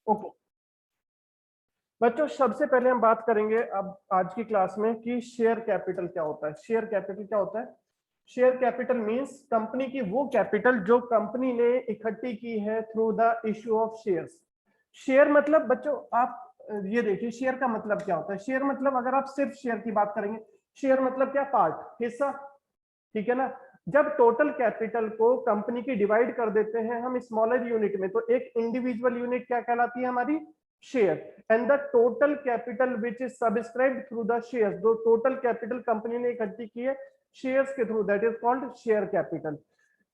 Okay बच्चों, सबसे पहले हम बात करेंगे अब आज की क्लास में कि शेयर कैपिटल क्या होता है। शेयर कैपिटल क्या होता है? शेयर कैपिटल मींस कंपनी की वो कैपिटल जो कंपनी ने इकट्ठी की है through the issue of shares. Share मतलब बच्चों आप ये देखिए, शेयर का मतलब क्या होता है। शेयर मतलब अगर आप सिर्फ शेयर की बात करेंगे, शेयर मतलब क्या? पार्ट, हिस्सा, ठीक है ना। जब टोटल कैपिटल को कंपनी की डिवाइड कर देते हैं हम स्मॉलर यूनिट में, तो एक इंडिविजुअल यूनिट क्या कहलाती है? हमारी share. And the total capital which is subscribed through the shares, जो टोटल कैपिटल कंपनी ने इकट्ठी की है शेयर्स के थ्रू, that is called share capital.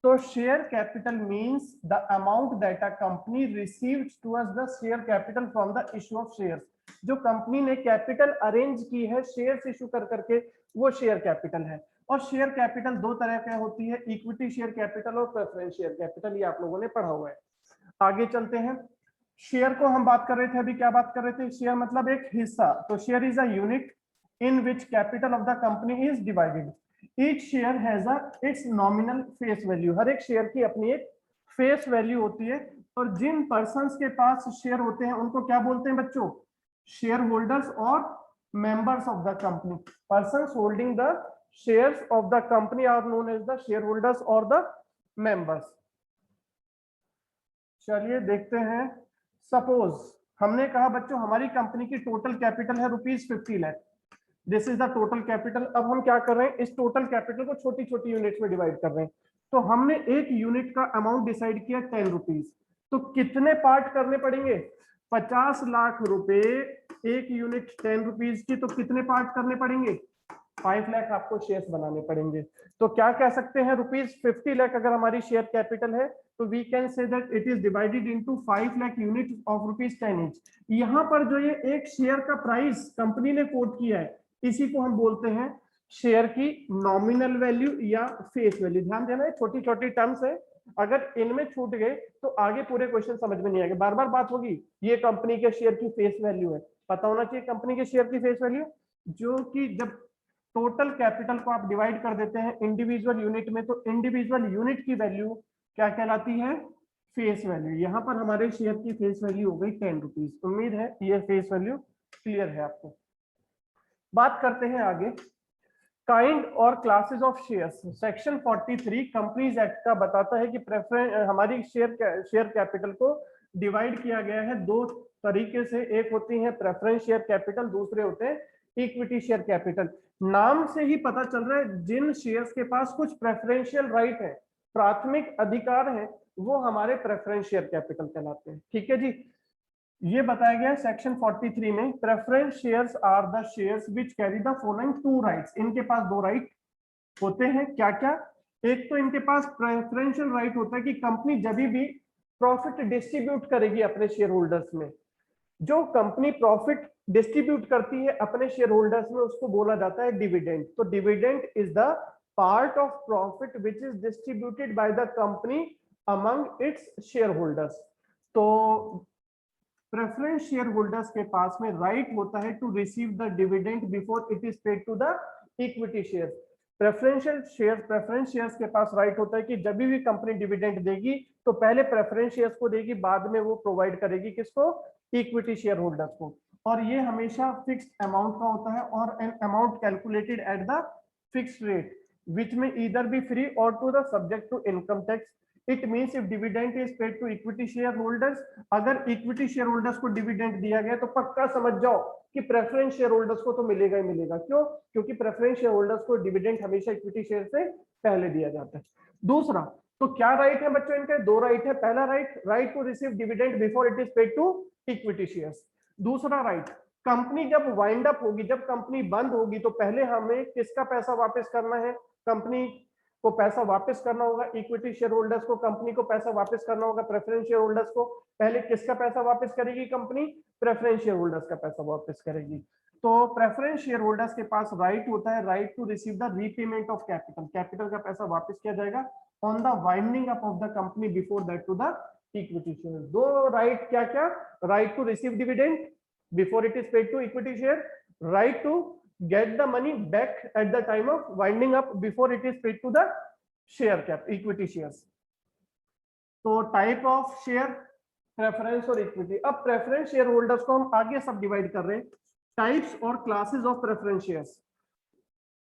तो share capital means the amount that a company received towards the share capital from the issue of shares. जो company ने कैपिटल अरेंज की है शेयर्स इशू कर करके, वो शेयर कैपिटल है। और शेयर कैपिटल दो तरह के होती है, इक्विटी शेयर कैपिटल और प्रेफरेंस शेयर कैपिटल। ये आप लोगों ने पढ़ा हुआ है। आगे चलते हैं। शेयर को हम बात कर रहे थे, अभी क्या बात कर रहे थे? शेयर मतलब एक हिस्सा। तो share is a unit in which capital of the company is divided. Each share has a its nominal face value. हर एक शेयर की अपनी एक फेस वैल्यू होती है। और जिन पर्संस के पास शेयर होते हैं उनको क्या बोलते हैं बच्चों? शेयर होल्डर्स और members of the company. Persons holding the shares of the company are known as the share holders और द मेंबर्स। चलिए देखते हैं। सपोज हमने कहा बच्चों हमारी कंपनी की टोटल कैपिटल है ₹50 lakh. This is the total capital. अब हम क्या कर रहे हैं? इस टोटल कैपिटल को छोटी छोटी यूनिट में डिवाइड कर रहे हैं। तो हमने एक यूनिट का अमाउंट डिसाइड किया ₹10। तो कितने पार्ट करने पड़ेंगे? 50 लाख रुपए एक यूनिट ₹10 की, तो कितने पार्ट करने पड़ेंगे? 5 लाख आपको शेयर्स बनाने पड़ेंगे। तो क्या कह सकते हैं? ₹50 लाख अगर हमारी शेयर कैपिटल है तो we can say that it is divided into 5 lakh unit of ₹10 each. यहाँ पर जो ये एक शेयर का प्राइस कंपनी ने कोट किया है, इसी को हम बोलते हैं शेयर की नॉमिनल वैल्यू या फेस वैल्यू। ध्यान देना, छोटी छोटी टर्म्स है, अगर इनमें छूट गए तो आगे पूरे क्वेश्चन समझ में नहीं आएंगे। बार बार बात होगी ये कंपनी के शेयर की फेस वैल्यू है, पता होना चाहिए कंपनी के शेयर की फेस वैल्यू। जो कि जब टोटल कैपिटल को आप डिवाइड कर देते हैं इंडिविजुअल यूनिट में, तो इंडिविजुअल यूनिट की वैल्यू क्या कहलाती है? Face value. यहाँ पर हमारे शेयर की फेस वैल्यू हो गई ₹10। उम्मीद है ये फेस वैल्यू क्लियर है आपको। बात करते हैं आगे काइंड और classes of shares. Section 43 companies act का बताता है कि प्रेफरेंस हमारी शेयर कैपिटल को डिवाइड किया गया है दो तरीके से। एक होती है प्रेफरेंस शेयर कैपिटल, दूसरे होते हैं इक्विटी शेयर कैपिटल। नाम से ही पता चल रहा है जिन शेयर्स के पास कुछ प्रेफरेंशियल राइट है, प्राथमिक अधिकार है, वो हमारे प्रेफरेंस शेयर कैपिटल कहलाते हैं। ठीक है जी। ये बताया गया है सेक्शन 43 में, preference shares are the shares which carry the following two rights. इनके पास दो राइट होते हैं। क्या क्या? एक तो इनके पास प्रेफरेंशियल राइट होता है कि कंपनी जब भी प्रॉफिट डिस्ट्रीब्यूट करेगी अपने शेयर होल्डर्स में, जो कंपनी प्रॉफिट डिस्ट्रीब्यूट करती है अपने शेयर होल्डर्स में, उसको बोला जाता है डिविडेंड। तो dividend is the part of profit which is distributed by the company among its share holders. तो प्रेफरेंस शेयर होल्डर्स के पास में राइट होता है to receive the dividend before it is paid to the equity share. Preference shares के पास right होता है कि जब भी कंपनी डिविडेंड देगी तो पहले प्रेफरेंस शेयर्स को देगी, बाद में वो प्रोवाइड करेगी किसको? इक्विटी शेयर होल्डर्स को। और ये हमेशा फिक्स्ड अमाउंट का होता है और an amount calculated at the fixed rate which में either be free or to the subject to income tax. It means if dividend is paid to equity share holders, अगर इक्विटी शेयर होल्डर्स को dividend दिया गया तो पक्का समझ जाओ कि प्रेफरेंस शेयर होल्डर्स को तो मिलेगा ही मिलेगा। क्यों? क्योंकि प्रेफरेंस शेयर होल्डर्स को डिविडेंड हमेशा इक्विटी शेयर से पहले दिया जाता है। दूसरा, तो क्या राइट है बच्चों? इनके दो राइट है। पहला right, right to receive dividend before it is paid to equity shares. दूसरा राइट, कंपनी जब वाइंड अप होगी, जब कंपनी बंद होगी, तो पहले हमें किसका पैसा वापस करना है? कंपनी को पैसा वापस करना होगा, इक्विटी शेयर होल्डर्स को कंपनी को पैसा वापस करना होगा, प्रेफरेंस शेयर होल्डर्स को। पहले किसका पैसा वापस करेगी कंपनी? प्रेफरेंस शेयर होल्डर्स का पैसा वापस करेगी। तो प्रेफरेंस शेयर होल्डर्स के पास राइट होता है, right to receive the repayment of capital. Capital का पैसा वापस किया जाएगा on the winding up of the company before that to the equity share. दो राइट क्या क्या? Right to receive dividend before it is paid to equity share, right to get the money back at the time of winding up before it is paid to the share cap equity shares. तो type of share, preference और equity. अब preference share holders को हम आगे सब divide कर रहे हैं, टाइप्स और classes of preference shares,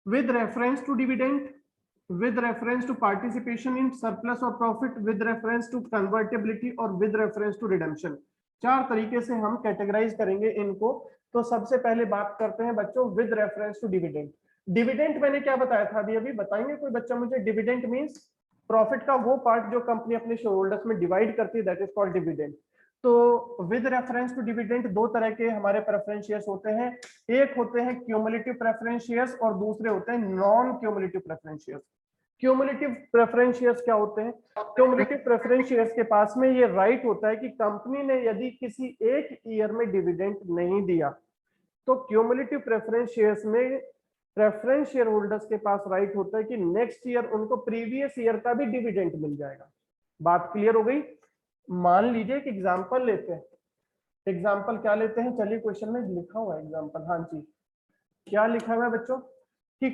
with reference to dividend, with reference to participation in surplus or profit, with reference to convertibility और with reference to redemption। चार तरीके से हम कैटेगराइज करेंगे इनको। तो सबसे पहले बात करते हैं बच्चों with reference to dividend. Dividend मैंने क्या बताया था, अभी अभी बताएंगे कोई बच्चा मुझे? डिविडेंड मींस प्रॉफिट का वो पार्ट जो कंपनी अपने शेयर होल्डर्स में डिवाइड करती है, दैट इज कॉल्ड डिविडेंड। तो विद रेफरेंस टू डिविडेंड दो तरह के हमारे प्रेफरेंस शेयर्स होते हैं, एक होते हैं क्यूमुलेटिव प्रेफरेंस शेयर्स और दूसरे होते हैं non cumulative preference shares. Cumulative preference shares क्या होते हैं? क्यूमुलेटिव प्रेफरेंस शेयर्स के पास में ये राइट होता है कि कंपनी ने यदि किसी एक ईयर में डिविडेंड नहीं दिया तो क्यूमुलेटिव प्रेफरेंस शेयर्स में प्रेफरेंस शेयर होल्डर्स के पास राइट होता है कि नेक्स्ट ईयर उनको प्रीवियस ईयर का भी डिविडेंड मिल जाएगा। बात क्लियर हो गई? मान लीजिए एक एग्जांपल लेते हैं। एग्जांपल क्या लेते हैं? चलिए क्वेश्चन में लिखा हुआ है एग्जांपल। हाँ जी, क्या लिखा हुआ है बच्चों कि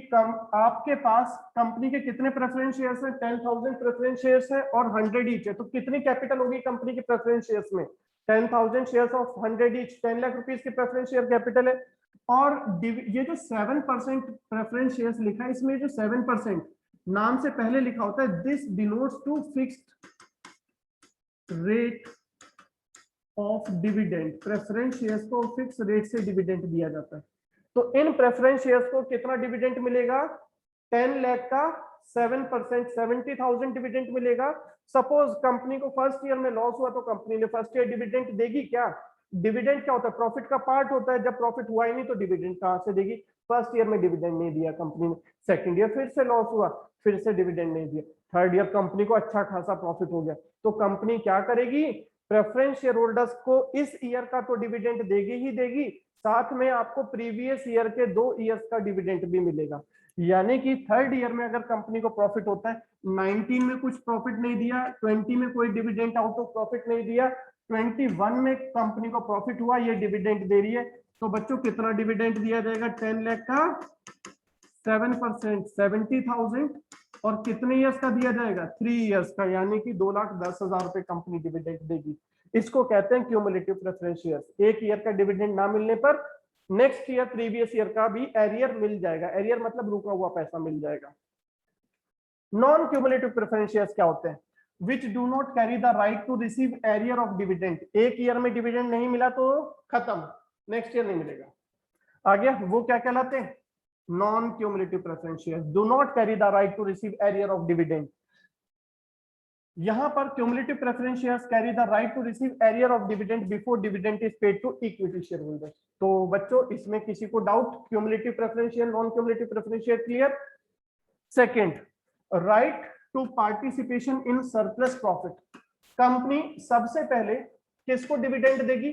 आपके पास कंपनी के कितने प्रेफरेंस शेयर्स हैं? 10,000 प्रेफरेंस शेयर्स है और 100 ईच है। तो कितनी कैपिटल होगी कंपनी के प्रेफरेंस शेयर्स में? 10,000 shares of 100 each, 10 lakh rupees की प्रेफरेंस शेयर कैपिटल है। और ये जो 7% प्रेफरेंस शेयर्स लिखा है, इसमें जो 7% नाम से पहले लिखा होता है, this denotes to fixed rate of dividend. Preference shares को फिक्स रेट से डिविडेंड दिया जाता है। तो इन प्रेफरेंस शेयर्स को कितना डिविडेंड मिलेगा? 10 लाख का 7%, 70,000 डिविडेंड मिलेगा। सपोज कंपनी को फर्स्ट ईयर में लॉस हुआ तो कंपनी ने फर्स्ट ईयर डिविडेंड देगी क्या? डिविडेंड क्या होता है? प्रॉफिट का पार्ट होता है। जब प्रॉफिट हुआ ही नहीं तो डिविडेंड कहां से देगी? फर्स्ट ईयर में डिविडेंड नहीं दिया कंपनी ने, सेकंड ईयर फिर से लॉस हुआ, फिर से डिविडेंड नहीं दिया, थर्ड ईयर कंपनी को अच्छा खासा प्रॉफिट हो गया, तो कंपनी क्या करेगी? प्रेफरेंस शेयर होल्डर्स को इस ईयर का तो डिविडेंड देगी ही देगी, साथ में आपको प्रीवियस ईयर के 2 ईयर्स का डिविडेंड भी मिलेगा। यानी कि थर्ड ईयर में अगर कंपनी को प्रॉफिट होता है, 19 में कुछ प्रॉफिट नहीं दिया, 20 में कोई डिविडेंड आउट ऑफ प्रॉफिट नहीं दिया, 21 में कंपनी को प्रॉफिट हुआ, ये डिविडेंड दे रही है। तो बच्चों कितना डिविडेंड दिया जाएगा? 10 लाख का 7%, 70,000 और कितने ईयर्स का दिया जाएगा? 3 ईयर्स का, यानी कि 2,10,000 रुपए कंपनी डिविडेंड देगी। इसको कहते हैं क्यूमुलेटिव प्रेफरेंस शेयर्स। एक ईयर का डिविडेंड ना मिलने पर नेक्स्ट ईयर प्रीवियस ईयर का भी एरियर मिल जाएगा। एरियर मतलब रुका हुआ पैसा मिल जाएगा। नॉन क्यूमुलेटिव प्रेफरेंस शेयर्स क्या होते हैं? Which do not carry the right to receive arrear of dividend. एक ईयर में डिविडेंड नहीं मिला तो खत्म, नेक्स्ट ईयर नहीं मिलेगा। आ गया? वो क्या कहलाते हैं? Non cumulative preference shares do not carry the right to receive arrear of dividend. यहां पर cumulative preference shares carry the right to receive arrear of dividend before dividend is paid to equity share holders. तो बच्चों इसमें किसी को doubt? Cumulative preference share, non cumulative preference share clear? Second, right to participation in surplus profit. Company सबसे पहले किसको dividend देगी?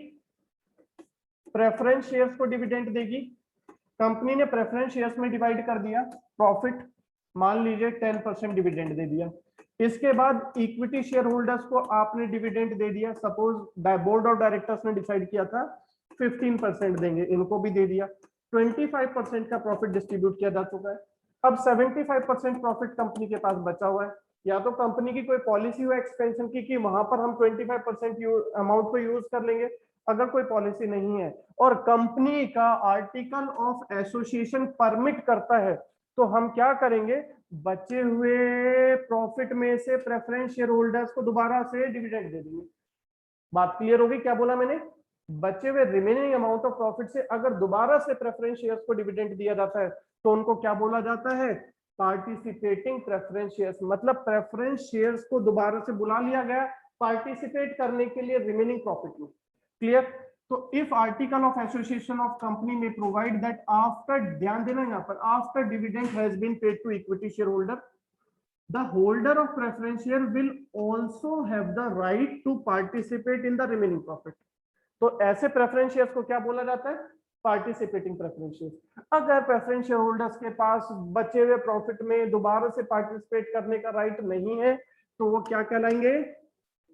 Preference shares को डिविडेंड देगी। कंपनी ने प्रेफरेंस शेयर्स में डिवाइड कर दिया प्रॉफिट, मान लीजिए 10% डिविडेंड दे दिया। इसके बाद इक्विटी शेयर होल्डर्स को आपने डिविडेंड दे दिया। सपोज बोर्ड ऑफ डायरेक्टर्स ने डिसाइड किया था 15% देंगे, इनको भी दे दिया। 25% का प्रॉफिट डिस्ट्रीब्यूट किया जा चुका है। अब 75% प्रॉफिट कंपनी के पास बचा हुआ है। या तो कंपनी की कोई पॉलिसी हो एक्सपेंशन की कि वहां पर हम 25% अमाउंट को यूज कर लेंगे, अगर कोई पॉलिसी नहीं है और कंपनी का आर्टिकल ऑफ एसोसिएशन परमिट करता है तो हम क्या करेंगे? बचे हुए प्रॉफिट में से प्रेफरेंस शेयर होल्डर्स को दोबारा से डिविडेंड दे देंगे। बात क्लियर होगी? क्या बोला मैंने? बचे हुए रिमेनिंग अमाउंट ऑफ प्रॉफिट से अगर दोबारा से प्रेफरेंस शेयर्स को डिविडेंड दिया जाता है तो उनको क्या बोला जाता है? Participating preference shares. मतलब प्रेफरेंस शेयर्स को दोबारा से बुला लिया गया पार्टिसिपेट करने के लिए रिमेनिंग प्रॉफिट में। क्लियर? तो if article of association of company में प्रोवाइड दैट आफ्टर, ध्यान देना यहाँ पर, after dividend has been paid to equity share holder, the holder of preference share will also have the right to participate in the remaining profit। तो ऐसे preference shares को क्या बोला जाता है? Participating preference shares. अगर प्रेफरेंस शेयर होल्डर्स के पास बचे हुए प्रॉफिट में दोबारा से पार्टिसिपेट करने का राइट नहीं है तो वो क्या कहलाएंगे?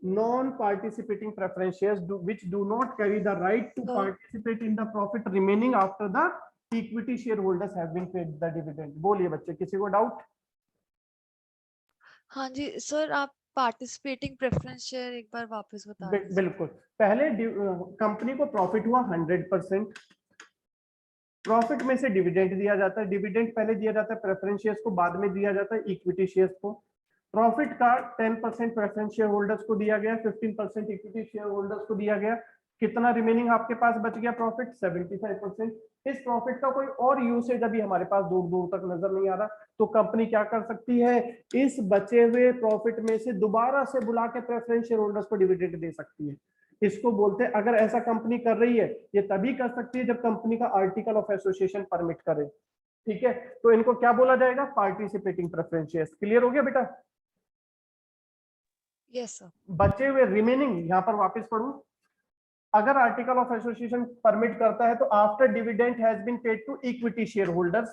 Non participating preference shares which do not carry the right to participate in the profit remaining after the equity shareholders have been paid the dividend। बोलिए बच्चे, किसी को डाउट? हाँ जी सर, आप पार्टिसिपेटिंग प्रेफरेंस शेयर एक बार वापस बता दीजिए। बिल्कुल, पहले कंपनी को प्रॉफिट हुआ 100%, प्रॉफिट में से डिविडेंड दिया जाता है, डिविडेंड पहले दिया जाता है प्रेफरेंस शेयर्स को, बाद में दिया जाता है इक्विटी शेयर्स को। प्रॉफिट का 10% प्रेफरेंस शेयर होल्डर्स को दिया गया, 15% इक्विटी शेयर होल्डर्स को दिया गया। कितना रिमेनिंग आपके पास बच गया प्रॉफिट? 75%। इस प्रॉफिट का कोई और यूसेज अभी हमारे पास दूर दूर तक नजर नहीं आ रहा, तो कंपनी क्या कर सकती है, इस बचे हुए प्रॉफिट में से दोबारा से बुला के प्रेफरेंस शेयर होल्डर्स को डिविडेंड दे सकती है। इसको बोलते हैं, अगर ऐसा कंपनी कर रही है, ये तभी कर सकती है जब कंपनी का आर्टिकल ऑफ एसोसिएशन परमिट करे। ठीक है, तो इनको क्या बोला जाएगा? Participating preference shares. क्लियर हो गया बेटा? Yes sir. बचे हुए रिमेनिंग यहां पर वापस पढ़ूं, अगर आर्टिकल ऑफ एसोसिएशन परमिट करता है तो after dividend has been paid to equity share holders,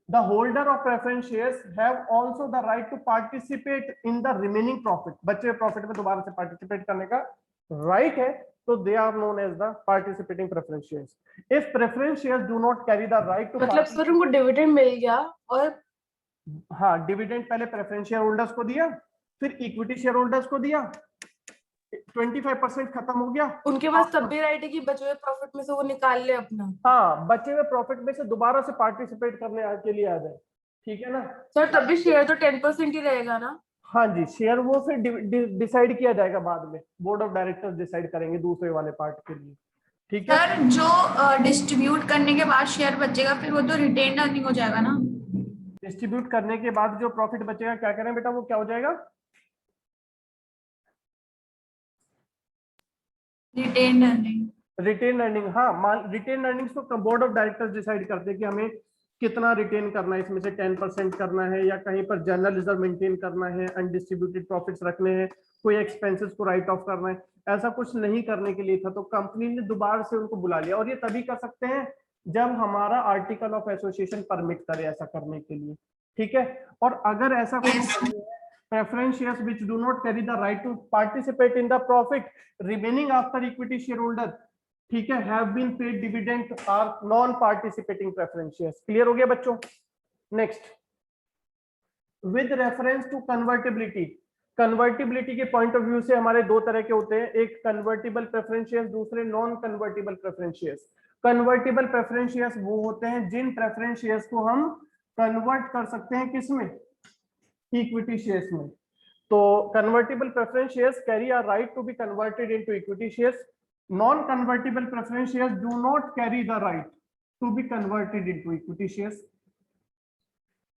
the holder of preference shares have also the right to participate in the remaining profit. बचे हुए प्रॉफिट में दोबारा से पार्टिसिपेट करने का राइट है, तो they are known as the participating preference shares. If preference shares do not carry the right to, मतलब सर उनको डिविडेंड मिल गया और हाँ, डिविडेंड पहले प्रेफरेंस शेयर होल्डर्स को दिया, फिर इक्विटी शेयर होल्डर्स को दिया, 25% खत्म हो गया, उनके पास तब भी राइट है कि बचे हुए प्रॉफिट में से वो निकाल ले अपना। हाँ, बचे हुए प्रॉफिट में से दोबारा से पार्टिसिपेट करने के लिए आ जाए। ठीक है ना सर? तब भी शेयर तो 10% ही रहेगा ना? हाँ जी, शेयर वो फिर डिसाइड किया जाएगा बाद में, बोर्ड ऑफ डायरेक्टर्स डिसाइड करेंगे दूसरे वाले पार्ट के लिए। ठीक है सर, जो डिस्ट्रीब्यूट करने के बाद शेयर बचेगा फिर वो तो रिटेन अर्निंग हो जाएगा ना? डिस्ट्रीब्यूट करने के बाद जो प्रॉफिट बचेगा, क्या करें बेटा, वो क्या हो जाएगा? Retain earning. Retain earning. हाँ, रिटेन अर्निंग्स तो बोर्ड ऑफ डायरेक्टर्स डिसाइड करते हैं कि हमें कितना रिटेन करना है, इसमें से 10% करना है या कहीं पर जनरल रिजर्व मेंटेन करना है, अनडिस्ट्रीब्यूटेड प्रॉफिट्स रखने हैं, कोई एक्सपेंसेस को राइट ऑफ करना है। ऐसा कुछ नहीं करने के लिए था, तो कंपनी ने दोबारा से उनको बुला लिया, और ये तभी कर सकते हैं जब हमारा आर्टिकल ऑफ एसोसिएशन परमिट करे ऐसा करने के लिए। ठीक है, और अगर ऐसा कुछ preference shares which do not carry the right to participate in the profit remaining after equity shareholder, ठीक है, have been paid dividend are non participating preference shares। Clear हो गया बच्चों? Next, with reference to convertibility, convertibility के point of view से हमारे दो तरह के होते हैं, एक कन्वर्टिबल प्रेफरेंस शेयर्स, दूसरे non convertible preference shares. Convertible preference shares वो होते हैं जिन प्रेफरेंस शेयर्स को हम कन्वर्ट कर सकते हैं, किसमें? इक्विटी शेयर्स में। तो convertible preference shares carry a right to be converted into equity shares, non convertible preference shares do not carry the right to be converted into equity shares.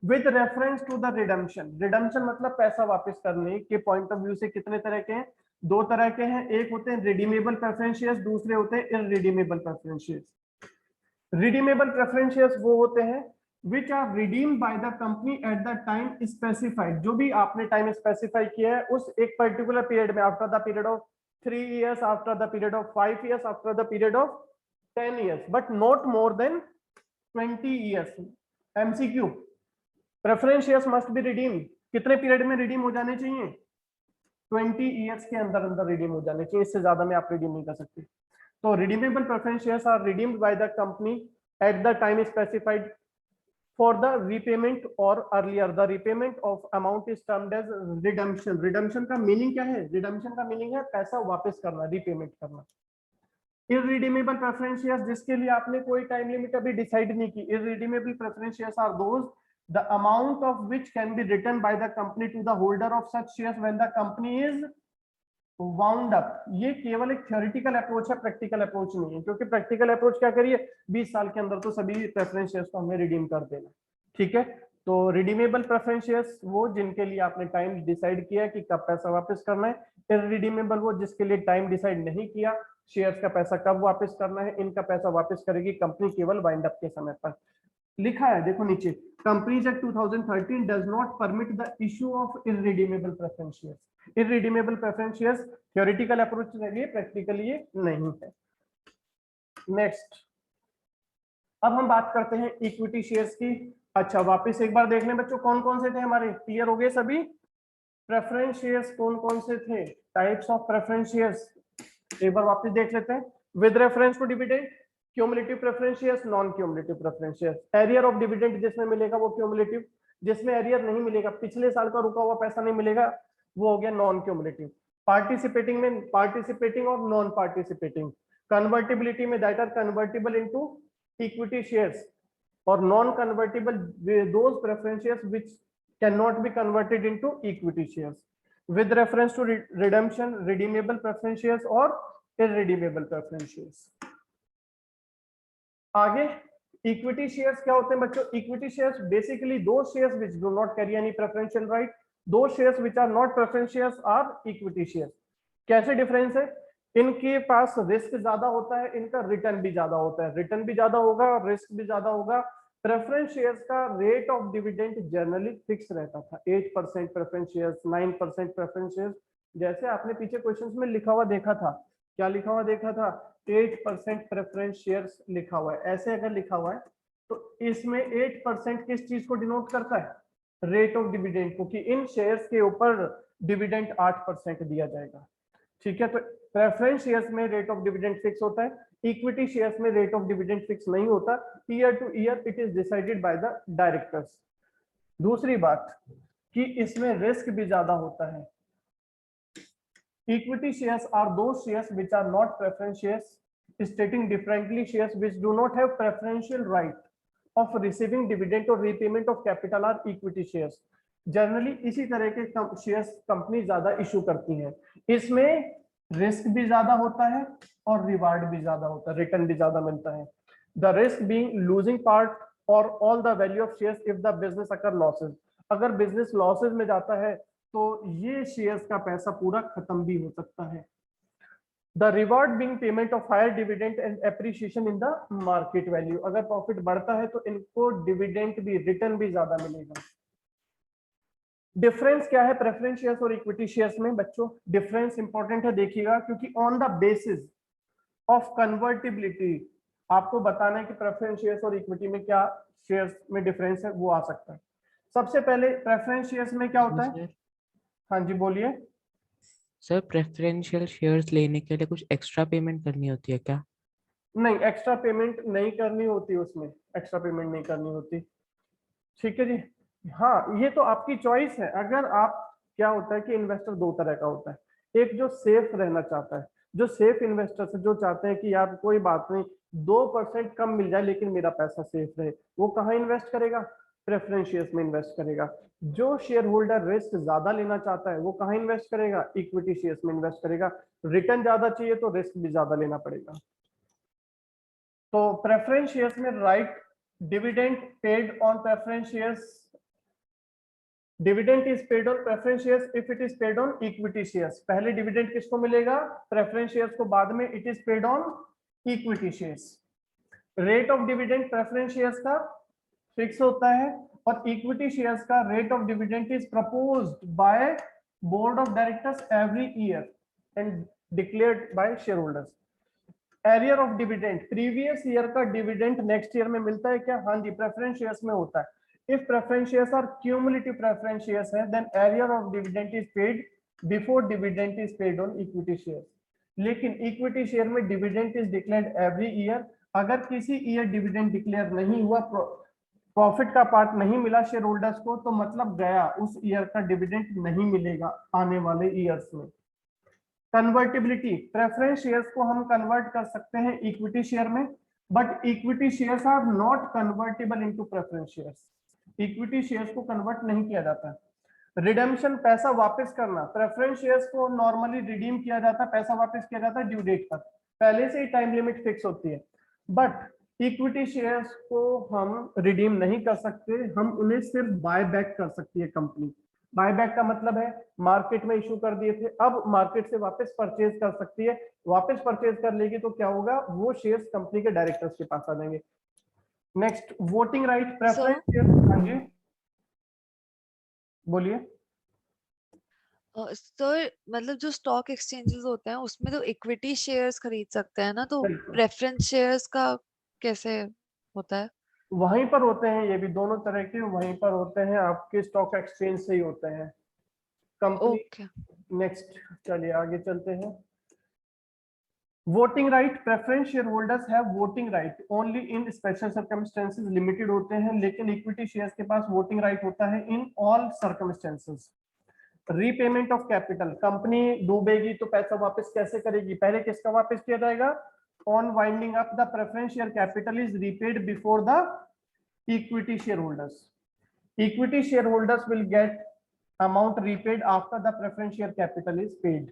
With reference to the redemption, redemption मतलब पैसा वापस करने के point of view से कितने तरह के हैं? दो तरह के हैं, एक होते हैं रिडीमेबल प्रेफरेंस शेयर्स, दूसरे होते हैं irredeemable preference shares. Redeemable preference shares वो होते हैं which are redeemed by the company at the time specified, जो भी आपने टाइम स्पेसिफाई किया है उस एक पर्टिकुलर पीरियड में, after the period of 3 years, after the period of 5 years, after the period of 10 years, but not more than 20 years। MCQ, preference shares must be redeem, कितने period में redeem हो जाने चाहिए? 20 years के अंदर अंदर redeem हो जाने चाहिए, इससे ज्यादा में आप रिडीम नहीं कर सकते। तो redeemable preference shares are redeemed by the company at the time specified for the repayment or earlier the repayment of amount is termed as redemption। redemption का मीनिंग क्या है? redemption का मीनिंग है पैसा वापस करना, रीपेमेंट करना। irredeemable preference shares, जिसके लिए आपने कोई टाइम लिमिट अभी डिसाइड नहीं की, irredeemable preference shares are those the amount of which can be returned by the company to the holder of such shares when the company is wound up. ये केवल एक थ्योरेटिकल अप्रोच है, practical approach नहीं है, क्योंकि practical approach क्या करिए, 20 साल के अंदर तो सभी प्रेफरेंस शेयर्स को हमें रिडीम कर देना। ठीक है, तो रिडीमेबल प्रेफरेंस शेयर्स वो जिनके लिए आपने टाइम डिसाइड किया कि कब पैसा वापस करना है। इररिडीमेबल वो जिसके लिए टाइम डिसाइड नहीं किया, शेयर्स का पैसा कब वापस करना है, इनका पैसा वापस करेगी कंपनी केवल वाइंड अप के समय पर। लिखा है देखो नीचे, companies act 2013 does not permit the issue of irredeemable preference shares. Irredeemable preference shares theoretical approach के लिए, प्रैक्टिकली ये नहीं है। नेक्स्ट, अब हम बात करते हैं इक्विटी शेयर्स की। अच्छा, वापस एक बार देख लें बच्चों, कौन कौन से थे हमारे, क्लियर हो गए सभी? प्रेफरेंस शेयर्स कौन कौन से थे, टाइप्स ऑफ प्रेफरेंस शेयर्स एक बार वापस देख लेते हैं। With reference to dividend, cumulative preference shares, non cumulative preference shares. Arrear of dividend जिसमें मिलेगा वो क्यूमुलेटिव, जिसमें एरियर नहीं मिलेगा, पिछले साल का रुका हुआ पैसा नहीं मिलेगा, वो हो गया नॉन क्यूमुलेटिव। पार्टिसिपेटिंग में पार्टिसिपेटिंग और नॉन पार्टिसिपेटिंग। कन्वर्टिबिलिटी में that are convertible into equity shares, और non convertible those preference shares which can not be converted into equity shares. with reference to redemption, redeemable preference shares और irredeemable preference shares। आगे equity shares क्या होते हैं बच्चों? Equity shares basically दो shares which do not carry any preferential right, दो shares which are not preference shares are equity shares। कैसे difference है? इनके पास रिस्क ज्यादा होता है, इनका रिटर्न भी ज्यादा होता है, रिटर्न भी ज्यादा होगा और रिस्क भी ज्यादा होगा। प्रेफरेंस शेयर्स का rate of dividend generally fix रहता था, 8% प्रेफरेंस शेयर्स, 9% प्रेफरेंस शेयर्स। जैसे आपने पीछे क्वेश्चंस में लिखा हुआ देखा था, क्या लिखा हुआ देखा था? 8% प्रेफरेंस शेयर्स लिखा हुआ है। ऐसे अगर लिखा हुआ है तो इसमें 8% किस चीज को डिनोट करता है? रेट ऑफ डिविडेंड को, कि इन शेयर्स के ऊपर डिविडेंड 8% दिया जाएगा। ठीक है, तो प्रेफरेंस शेयर्स में रेट ऑफ डिविडेंड फिक्स होता है, इक्विटी शेयर्स में रेट ऑफ डिविडेंड फिक्स नहीं होता। Year to year it is decided by the directors. दूसरी बात कि इसमें रिस्क भी ज्यादा होता है। Equity shares are those shares which are not preference shares, stating differently shares which do not have preferential right of receiving dividend और repayment of capital are equity shares. Generally इसी तरह के शेयर्स कंपनी ज्यादा issue करती हैं। इसमें risk भी ज्यादा होता है और रिवार्ड भी ज्यादा होता है, रिटर्न भी ज्यादा मिलता है। The risk being losing part or all the value of shares if the business occur losses. अगर बिजनेस लॉसेस में जाता है तो ये शेयर्स का पैसा पूरा खत्म भी हो सकता है। The reward being payment of higher dividend and appreciation in the market value. अगर प्रॉफिट बढ़ता है तो इनको डिविडेंड भी, रिटर्न भी ज्यादा मिलेगा। डिफरेंस क्या है प्रेफरेंस शेयर्स और इक्विटी शेयर्स में बच्चों? डिफरेंस इंपॉर्टेंट है, देखिएगा, क्योंकि on the basis of convertibility आपको बताना है कि प्रेफरेंस शेयर्स और इक्विटी में क्या शेयर्स में डिफरेंस है, वो आ सकता है। सबसे पहले प्रेफरेंस शेयर्स में क्या होता है? हाँ जी बोलिए सर। प्रेफरेंशियल शेयर्स लेने के लिए कुछ एक्स्ट्रा पेमेंट करनी होती है क्या? नहीं, एक्स्ट्रा पेमेंट नहीं करनी होती, उसमें एक्स्ट्रा पेमेंट नहीं करनी होती। ठीक है जी। हाँ, ये तो आपकी चॉइस है। अगर आप, क्या होता है कि इन्वेस्टर दो तरह का होता है, एक जो सेफ रहना चाहता है, जो सेफ इन्वेस्टर्स है, जो चाहते हैं कि यार कोई बात नहीं 2% कम मिल जाए लेकिन मेरा पैसा सेफ रहे, वो कहाँ इन्वेस्ट करेगा? प्रेफरेंस शेयर्स में इन्वेस्ट करेगा। जो शेयर होल्डर रिस्क ज्यादा लेना चाहता है वो कहाँ इन्वेस्ट करेगा? इक्विटी शेयर्स में इन्वेस्ट करेगा। रिटर्न ज्यादा चाहिए तो रिस्क भी ज्यादा लेना पड़ेगा। तो प्रेफरेंस शेयर्स में right dividend paid on preference shares, dividend is paid on preference shares if it is paid on equity shares. पहले डिविडेंड किसको मिलेगा? प्रेफरेंस शेयर्स को, बाद में it is paid on equity shares. Rate of dividend preference shares का fix होता है और इक्विटी शेयर्स का rate of dividend is proposed by board of directors every year and declared by share holders. Arrear of dividend, previous year का dividend next year में मिलता है क्या? हाँ जी, प्रेफरेंस शेयर्स में होता है। If preference shares are cumulative preference shares है, then arrear of dividend is paid before dividend is paid on equity shares। लेकिन इक्विटी शेयर में dividend is declared every year. अगर किसी ईयर डिविडेंड डिक्लेयर नहीं हुआ, प्रॉफिट का part नहीं मिला शेयर होल्डर्स को, तो मतलब गया, उस ईयर का डिविडेंड नहीं मिलेगा आने वाले ईयर्स में। कन्वर्टिबिलिटी, प्रेफरेंस शेयर्स को हम कन्वर्ट कर सकते हैं इक्विटी शेयर में, but equity shares are not convertible into preference shares. Equity shares को कन्वर्ट नहीं किया जाता। रिडेम्पशन, पैसा वापस करना, प्रेफरेंस शेयर्स को नॉर्मली रिडीम किया जाता है, पैसा वापस किया जाता है ड्यू डेट पर, पहले से ही टाइम लिमिट फिक्स होती है। बट इक्विटी शेयर्स को हम रिडीम नहीं कर सकते, हम उन्हें सिर्फ बाय बैक कर सकती है कंपनी। बाय बैक का मतलब है मार्केट में इशू कर दिए थे, अब मार्केट से वापस परचेज कर सकती है। वापस परचेज कर लेगी तो क्या होगा? वो शेयर्स कंपनी के डायरेक्टर्स के पास आ जाएंगे। Next, voting right, preference share. हाँ जी बोलिए। सर मतलब जो स्टॉक एक्सचेंजेस होते हैं उसमें तो इक्विटी शेयर्स खरीद सकते हैं ना, तो बिल्कुल। प्रेफरेंस शेयर्स का कैसे होता है? वहीं पर होते हैं, ये भी दोनों तरह के वहीं पर होते हैं, आपके स्टॉक एक्सचेंज से ही होते हैं कंपनी। ओके। नेक्स्ट चलिए आगे चलते हैं। Voting right, preference share holders have voting right only in special circumstances, limited होते हैं, लेकिन इक्विटी शेयर्स के पास वोटिंग राइट होता है in all circumstances. Repayment of capital, company डूबेगी तो पैसा वापस कैसे करेगी, पहले किसका वापस किया जाएगा, on winding up the preference share capital is repaid before the equity share holders, equity share holders will get amount repaid after the preference share capital is paid.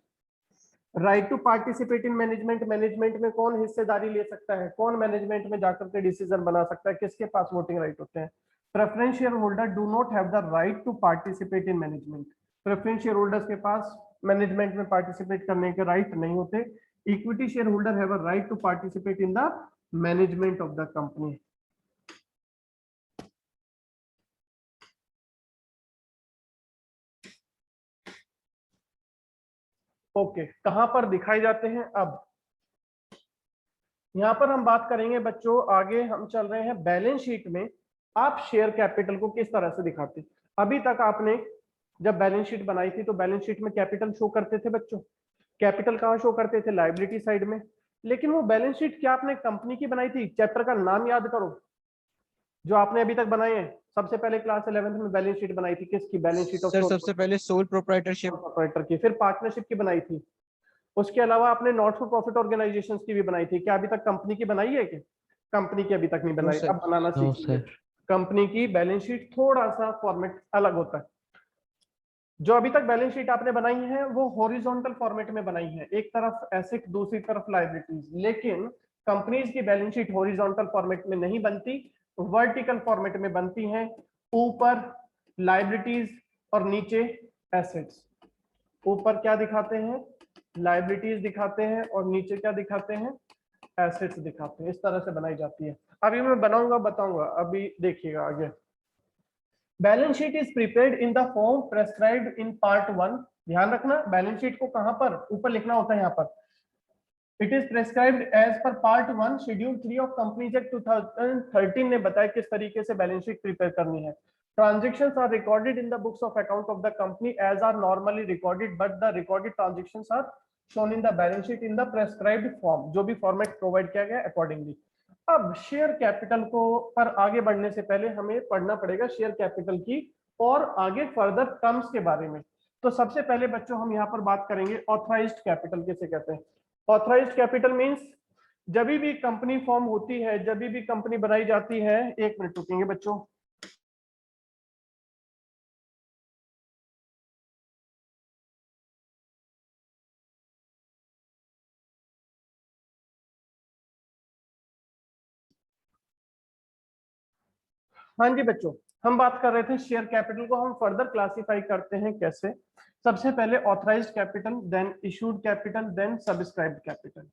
Right to participate in management, management में कौन हिस्सेदारी ले सकता है, कौन management में जाकर के डिसीजन बना सकता है, किसके पास वोटिंग राइट होते हैं, preference share holder do not have the right to participate in management, preference share holders के पास मैनेजमेंट में पार्टिसिपेट करने के राइट नहीं होते, equity share holder have a right to participate in the management of the company. Okay, कहां पर दिखाए जाते हैं, अब यहां पर हम बात करेंगे बच्चों, आगे हम चल रहे हैं बैलेंस शीट में आप शेयर कैपिटल को किस तरह से दिखाते हैं। अभी तक आपने जब बैलेंस शीट बनाई थी तो बैलेंस शीट में कैपिटल शो करते थे बच्चों, कैपिटल कहाँ शो करते थे, लायबिलिटी साइड में, लेकिन वो बैलेंस शीट क्या आपने कंपनी की बनाई थी, चैप्टर का नाम याद करो जो आपने अभी तक बनाए हैं। सबसे पहले क्लास 11th में बैलेंस शीट बनाई थी किसकी, बैलेंस शीट ऑफ सर सबसे पहले सोल प्रोप्राइटरशिप प्रोप्राइटर की, फिर पार्टनरशिप की बनाई थी, उसके अलावा आपने नॉट फॉर प्रॉफिट ऑर्गेनाइजेशंस की भी बनाई थी। क्या अभी तक कंपनी की बनाई है कि कंपनी की अभी तक नहीं बनाई, सर। अब बनाना नो सीखिए। सर। कंपनी की बैलेंस शीट थोड़ा सा फॉर्मेट अलग होता है, जो अभी तक बैलेंस शीट आपने बनाई है वो हॉरिजॉन्टल फॉर्मेट में बनाई है, एक तरफ एसेट दूसरी तरफ लायबिलिटीज, लेकिन कंपनीज की बैलेंस शीट हॉरिजॉन्टल फॉर्मेट में नहीं बनती, वर्टिकल फॉर्मेट में बनती हैं, ऊपर लायबिलिटीज और नीचे एसेट्स, ऊपर क्या दिखाते हैं, लायबिलिटीज दिखाते हैं और नीचे क्या दिखाते हैं, एसेट्स दिखाते हैं, इस तरह से बनाई जाती है। अभी मैं बनाऊंगा बताऊंगा, अभी देखिएगा आगे। Balance sheet is prepared in the form prescribed in part 1, ध्यान रखना बैलेंस शीट को कहां पर ऊपर लिखना होता है, यहाँ पर it is prescribed as per part 1 schedule 3 of companies act 2013 ने बताया किस तरीके से बैलेंस शीट प्रिपेयर करनी है। Transactions are recorded in the books of account of the company as are normally recorded, but the recorded transactions are shown in the balance sheet in the prescribed form, जो भी format provide किया गया accordingly. अब share capital को पर आगे बढ़ने से पहले हमें पढ़ना पड़ेगा शेयर कैपिटल की और आगे फर्दर टर्म्स के बारे में। तो सबसे पहले बच्चों हम यहाँ पर बात करेंगे ऑथराइज्ड कैपिटल किसे कहते हैं। ऑथराइज्ड कैपिटल मींस जब भी कंपनी फॉर्म होती है, जब भी कंपनी बनाई जाती है, एक मिनट रुकेंगे बच्चों, हाँ जी बच्चों, हम बात कर रहे थे शेयर कैपिटल को हम फर्दर क्लासिफाई करते हैं कैसे। सबसे पहले authorised capital, then issued capital, then subscribed capital.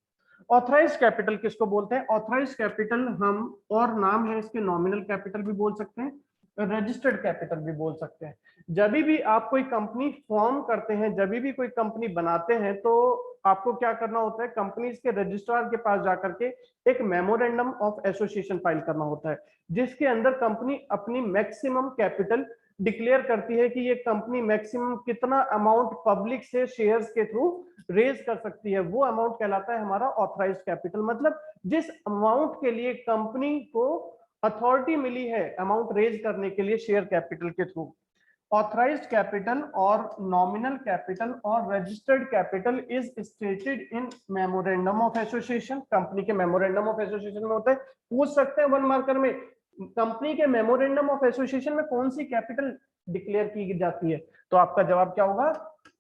Authorised capital किसको बोलते हैं, ऑथराइज्ड कैपिटल हम और नाम है इसके नॉमिनल कैपिटल भी बोल सकते हैं, रजिस्टर्ड कैपिटल भी बोल सकते हैं। जब भी आप कोई कंपनी फॉर्म करते हैं, जब भी कोई कंपनी बनाते हैं, तो आपको क्या करना होता है, कंपनीज के रजिस्ट्रार के पास जाकर के एक मेमोरेंडम ऑफ एसोसिएशन फाइल करना होता है, जिसके अंदर कंपनी अपनी मैक्सिमम कैपिटल डिक्लेयर करती है कि ये कंपनी मैक्सिमम कितना अमाउंट पब्लिक से शेयर्स के थ्रू रेज कर सकती है। वो अमाउंट कहलाता है हमारा ऑथराइज्ड कैपिटल, मतलब जिस अमाउंट के लिए कंपनी को अथॉरिटी मिली है अमाउंट रेज करने के लिए शेयर कैपिटल के थ्रू। ऑथराइज्ड कैपिटल और नॉमिनल कैपिटल और registered capital is stated in memorandum of association. Company के मेमोरेंडम ऑफ एसोसिएशन में होता है, पूछ सकते हैं 1 मार्कर में, कंपनी के मेमोरेंडम ऑफ एसोसिएशन में कौन सी कैपिटल डिक्लेयर की जाती है, तो आपका जवाब क्या होगा,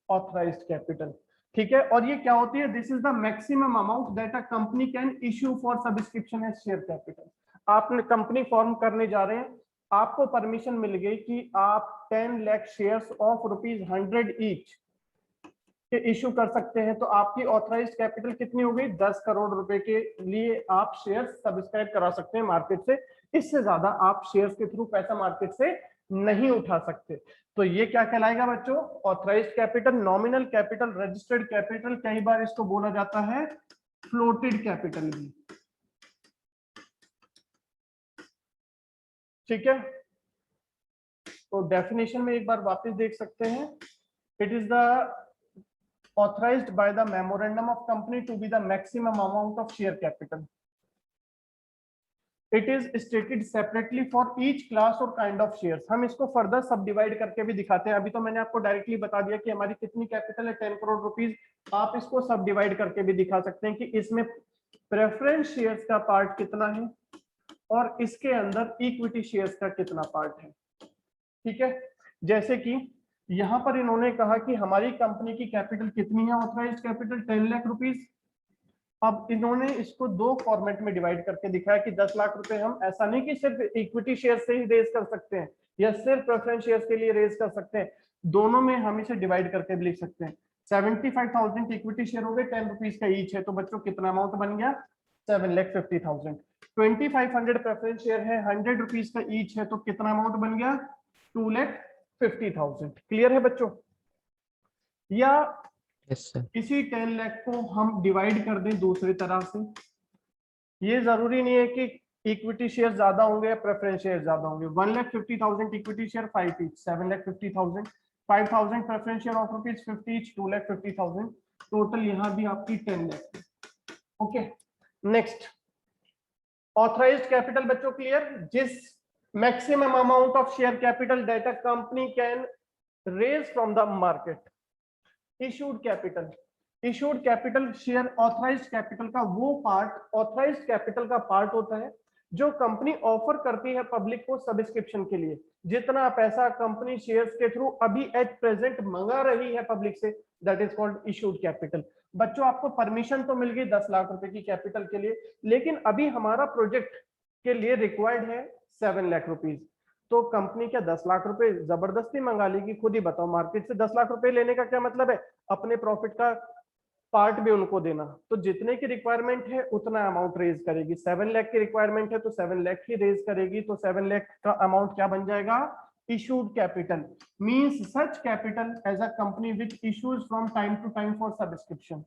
ऑथराइज्ड कैपिटल। ठीक है, और ये क्या होती है, this is the maximum amount that a company can issue for subscription as share capital. आपने कंपनी फॉर्म करने जा रहे हैं, आपको परमिशन मिल गई कि आप 10 लाख शेयर्स ऑफ ₹100 ईच के इश्यू कर सकते हैं, तो आपकी ऑथराइज्ड कैपिटल कितनी हो गई, 10 करोड़ रुपए के लिए आप शेयर सब्सक्राइब करा सकते हैं मार्केट से, इससे ज्यादा आप शेयर्स के थ्रू पैसा मार्केट से नहीं उठा सकते। तो ये क्या कहलाएगा बच्चों, authorised capital. Nominal capital, registered capital, कई बार इसको बोला जाता है फ्लोटेड कैपिटल भी। ठीक है, तो डेफिनेशन में एक बार वापस देख सकते हैं, it is the authorized by the memorandum of company to be the maximum amount of share capital. It is stated separately for each class और काइंड ऑफ शेयर्स। हम इसको फर्दर सब डिवाइड करके भी दिखाते हैं। अभी तो मैंने आपको डायरेक्टली बता दिया कि हमारी कितनी कैपिटल है 10 करोड़ रुपीज। आप इसको सब डिवाइड करके भी दिखा सकते हैं कि इसमें प्रेफरेंस शेयर्स का पार्ट कितना है और इसके अंदर इक्विटी शेयर्स का कितना पार्ट है। ठीक है, जैसे कि यहां पर इन्होंने कहा कि हमारी कंपनी की कैपिटल कितनी है, ऑथराइज्ड कैपिटल 10 लाख रुपीज। अब इन्होंने इसको दो फॉर्मेट में डिवाइड करके दिखाया कि 10 लाख रुपए हम ऐसा नहीं कि सिर्फ इक्विटी शेयर से ही रेज कर सकते हैं या सिर्फ प्रेफरेंस शेयर्स के लिए रेज कर सकते हैं, दोनों में हम इसे डिवाइड करके भी लिख सकते हैं। 75,000 इक्विटी शेयर हो गए, 10 रुपीज का ईच है, तो बच्चों कितना अमाउंट बन गया 7,50,000। 2500 प्रेफरेंस शेयर है, 100 रुपीज का ईच है, तो कितना अमाउंट बन गया 2,50,000। क्लियर है बच्चों? या यस सर। इसी 10 लाख को हम डिवाइड कर दें दूसरी तरह से। ये जरूरी नहीं है कि इक्विटी शेयर ज्यादा होंगे या प्रेफरेंस शेयर ज्यादा होंगे। 1,50,000 equity share 5 each 7,50,000, 5,000 preference share of rupees 50 each 2,50,000, total यहाँ भी आपकी 10 lakh. Okay, next authorised capital बच्चों क्लियर, जिस maximum amount of share capital that a company can raise from the market. Issued capital, issued capital share authorised capital का वो part, authorised capital का part होता है जो कंपनी ऑफर करती है पब्लिक को सब्सक्रिप्शन के लिए। जितना पैसा कंपनी शेयर्स के थ्रू अभी एट प्रेजेंट मंगा रही है पब्लिक से, that is called issued capital. बच्चों आपको परमिशन तो मिल गई 10 लाख रुपए की कैपिटल के लिए, लेकिन अभी हमारा प्रोजेक्ट के लिए रिक्वायर्ड है 7 लाख रुपीज। तो कंपनी क्या 10 लाख रुपए जबरदस्ती मंगा लेगी? खुद ही बताओ, मार्केट से 10 लाख रुपए लेने का क्या मतलब है? अपने प्रॉफिट का पार्ट भी उनको देना। तो जितने की रिक्वायरमेंट है उतना अमाउंट रेज करेगी। 7 लाख की रिक्वायरमेंट है तो 7 लाख ही रेज करेगी, तो 7 लाख का अमाउंट क्या बन जाएगा? Issued capital means such capital as a company which issues from time to time for subscription.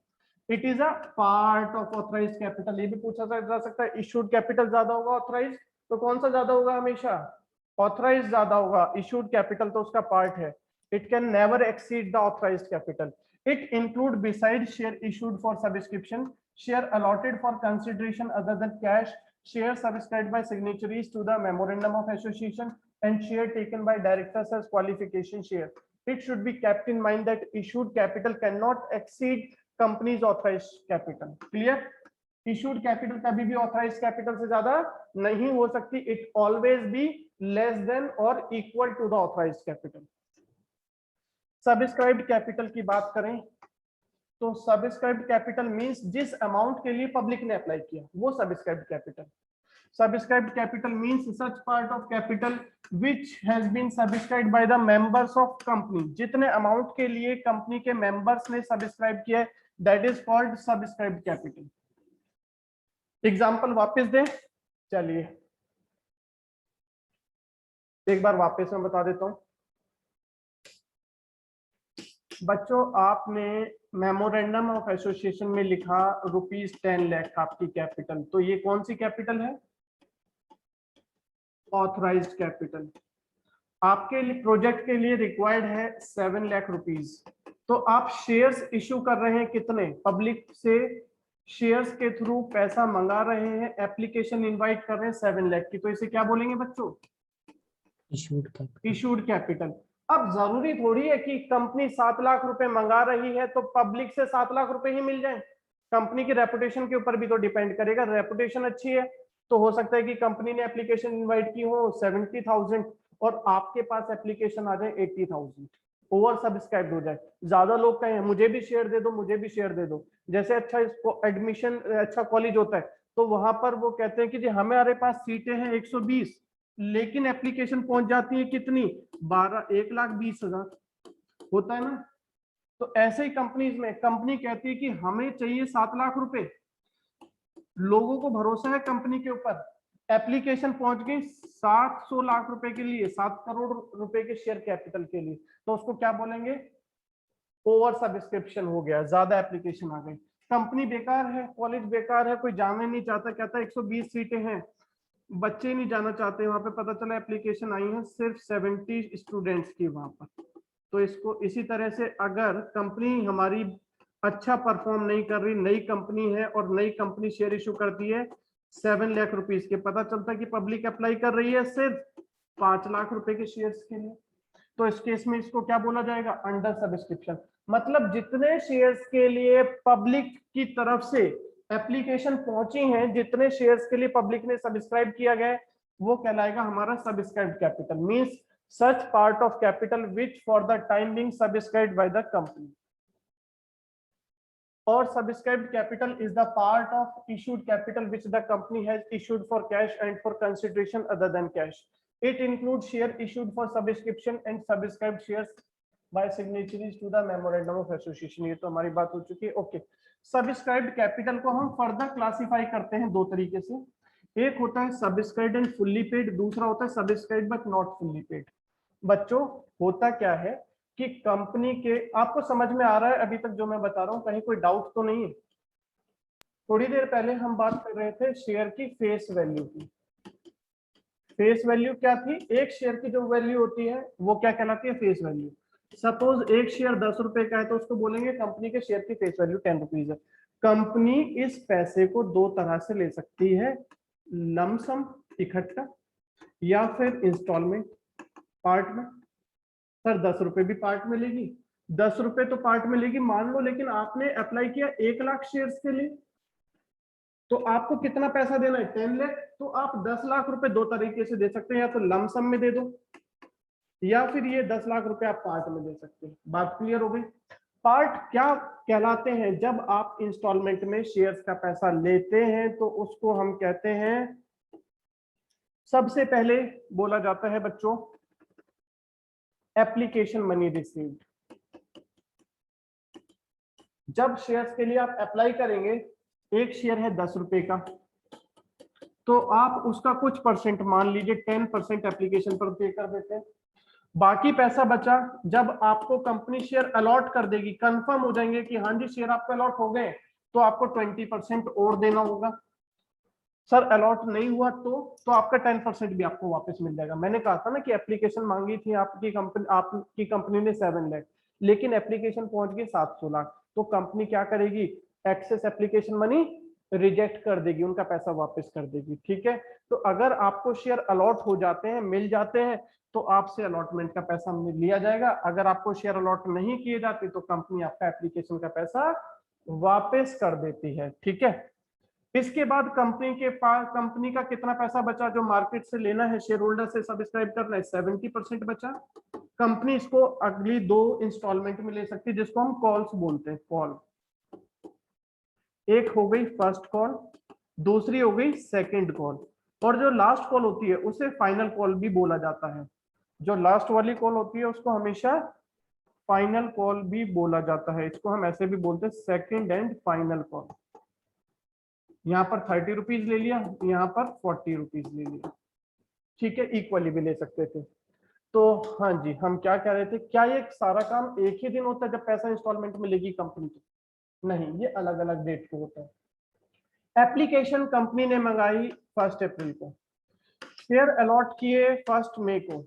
It is a part of authorised capital. ये भी पूछा जा सकता है, इशूड कैपिटल ज्यादा होगा ऑथराइज्ड, तो कौन सा ज्यादा होगा? हमेशा ऑथराइज्ड ज्यादा होगा। इशूड कैपिटल तो उसका पार्ट है। It can never exceed the authorised capital. It include besides share issued for subscription, share allotted for consideration other than cash, share subscribed by signatories to the memorandum of association, and share taken by directors as qualification share. It should be kept in mind that issued capital cannot exceed company's authorized capital. Clear? Issued capital कभी भी authorized capital से ज्यादा नहीं हो सकती. It always be less than or equal to the authorized capital. Subscribed capital की बात करें तो सब्सक्राइब्ड कैपिटल मींस जिस अमाउंट के लिए पब्लिक ने अप्लाई किया वो subscribed capital. Subscribed capital means such part of capital which has been subscribed by the members of company. जितने अमाउंट के लिए कंपनी के मेंबर्स ने सब्सक्राइब किया है that is called subscribed capital. Example वापस दें, चलिए एक बार वापस मैं बता देता हूं बच्चों। आपने मेमोरेंडम ऑफ एसोसिएशन में लिखा ₹10 लाख आपकी कैपिटल, तो ये कौन सी कैपिटल है? Authorised capital. आपके लिए प्रोजेक्ट के लिए रिक्वायर्ड है 7 लाख रुपीज। तो आप शेयर्स इशू कर रहे हैं कितने? पब्लिक से शेयर्स के थ्रू पैसा मंगा रहे हैं, एप्लीकेशन इनवाइट कर रहे हैं 7 लाख की, तो इसे क्या बोलेंगे बच्चों? Issued capital. Issued capital. अब जरूरी थोड़ी है कि कंपनी 7 लाख रुपए मंगा रही है तो पब्लिक से 7 लाख रुपए ही मिल जाए। कंपनी की रेपुटेशन के ऊपर भी तो डिपेंड करेगा। रेपुटेशन अच्छी है तो हो सकता है कि कंपनी ने एप्लीकेशन इनवाइट की हो 70,000 और आपके पास एप्लीकेशन आ जाए 80,000, ओवर सब्सक्राइब हो जाए। ज्यादा लोग कहें मुझे भी शेयर दे दो, मुझे भी शेयर दे दो। जैसे अच्छा इसको एडमिशन अच्छा कॉलेज होता है तो वहां पर वो कहते हैं कि जी हमारे पास सीटें हैं 120, लेकिन एप्लीकेशन पहुंच जाती है कितनी? 1,20,000 होता है ना। तो ऐसे ही कंपनीज में कंपनी कहती है कि हमें चाहिए 7 लाख रुपए, लोगों को भरोसा है कंपनी के ऊपर, एप्लीकेशन पहुंच गई 700 लाख रुपए के लिए, 7 करोड़ रुपए के शेयर कैपिटल के लिए, तो उसको क्या बोलेंगे? ओवर सब्सक्रिप्शन हो गया, ज्यादा एप्लीकेशन आ गई। कंपनी बेकार है, कॉलेज बेकार है, कोई जाना नहीं चाहता, कहता है 120 सीटें हैं, बच्चे नहीं जाना चाहते, वहां पे पता चला एप्लीकेशन आई है सिर्फ 70 स्टूडेंट्स की वहां पर। तो इसको इसी तरह से अगर कंपनी हमारी अच्छा परफॉर्म नहीं कर रही, नई कंपनी है और नई कंपनी शेयर इशू करती है, 7 लाख रुपीस के, पता चलता है कि पब्लिक अप्लाई कर रही है सिर्फ 5 लाख रुपए के शेयर्स के लिए। तो इस केस में इसको क्या बोला जाएगा, अंडर सब्सक्रिप्शन। मतलब जितने शेयर्स के लिए पब्लिक की तरफ से एप्लीकेशन पहुंची है, जितने शेयर्स के लिए पब्लिक ने सब्सक्राइब किया गया है, वो कहलाएगा हमारा subscribed capital. Means such part of capital which for the time being subscribed by the company. और subscribed capital is the part of issued capital which the company has issued for cash and for consideration other than cash. It includes share issued for subscription and subscribed shares by signatories to the memorandum of association। ये तो हमारी बात हो चुकी है। Okay, subscribed capital को हम further classify करते हैं दो तरीके से। एक होता है सब्सक्राइब्ड एंड फुल्ली पेड, दूसरा होता है subscribed but not fully paid. बच्चों होता क्या है कि कंपनी के, आपको समझ में आ रहा है अभी तक जो मैं बता रहा हूँ, कहीं कोई डाउट तो नहीं है? थोड़ी देर पहले हम बात कर रहे थे शेयर की फेस वैल्यू की। फेस वैल्यू क्या थी? एक शेयर की जो वैल्यू होती है वो क्या कहलाती है, फेस वैल्यू। सपोज एक शेयर 10 रुपए का है तो उसको बोलेंगे कंपनी के शेयर की फेस वैल्यू 10 रुपीज है। कंपनी इस पैसे को दो तरह से ले सकती है, लमसम इकट्ठा या फिर इंस्टॉलमेंट पार्ट में। सर 10 रुपए भी पार्ट में लेगी, 10 रुपए तो पार्ट में लेगी मान लो, लेकिन आपने अप्लाई किया 1 लाख शेयर्स के लिए, तो आपको कितना पैसा देना है, 10 लाख। तो आप 10 लाख रुपए दो तरीके से दे सकते हैं, या तो लमसम में दे दो या फिर ये 10 लाख रुपए आप पार्ट में दे सकते हैं। बात क्लियर हो गई? पार्ट क्या कहलाते हैं? जब आप इंस्टॉलमेंट में शेयर्स का पैसा लेते हैं तो उसको हम कहते हैं, सबसे पहले बोला जाता है बच्चों एप्लीकेशन मनी रिसीव्ड। जब शेयर्स के लिए आप अप्लाई करेंगे, एक शेयर है 10 रुपए का, तो आप उसका कुछ परसेंट, मान लीजिए 10% एप्लीकेशन पर पे कर देते हैं। बाकी पैसा बचा, जब आपको कंपनी शेयर अलॉट कर देगी, कंफर्म हो जाएंगे कि हाँ जी शेयर आपको अलॉट हो गए, तो आपको 20% और देना होगा। सर अलॉट नहीं हुआ तो आपका 10% भी आपको वापस मिल जाएगा। मैंने कहा था ना कि एप्लीकेशन मांगी थी आपकी कंपनी ने 7 लाख, लेकिन एप्लीकेशन पहुंच गई 700 लाख, तो कंपनी क्या करेगी, एक्सेस एप्लीकेशन मनी रिजेक्ट कर देगी, उनका पैसा वापस कर देगी। ठीक है, तो अगर आपको शेयर अलॉट हो जाते हैं, मिल जाते हैं, तो आपसे अलॉटमेंट का पैसा लिया जाएगा। अगर आपको शेयर अलॉट नहीं किए जाते तो कंपनी आपका एप्लीकेशन का पैसा वापस कर देती है। ठीक है, इसके बाद कंपनी के पास, कंपनी का कितना पैसा बचा जो मार्केट से लेना है, शेयर होल्डर से सब्सक्राइब करना है, 70% बचा। कंपनी इसको अगली 2 इंस्टॉलमेंट में ले सकती है, जिसको हम कॉल्स बोलते हैं। कॉल, एक हो गई फर्स्ट कॉल, दूसरी हो गई सेकंड कॉल, और जो लास्ट कॉल होती है उसे फाइनल कॉल भी बोला जाता है। जो लास्ट वाली कॉल होती है उसको हमेशा फाइनल कॉल भी बोला जाता है। इसको हम ऐसे भी बोलते हैं सेकंड एंड फाइनल कॉल। यहाँ पर 30 रुपीज ले लिया, यहाँ पर 40 रुपीज ले लिया। ठीक है, इक्वली भी ले सकते थे। तो हाँ जी, हम क्या कह रहे थे, क्या ये सारा काम एक ही दिन होता है जब पैसा इंस्टॉलमेंट में लेगी कंपनी को? नहीं, ये अलग अलग डेट को होता है। एप्लीकेशन कंपनी ने मंगाई 1 अप्रैल को, शेयर अलॉट किए 1 मई को,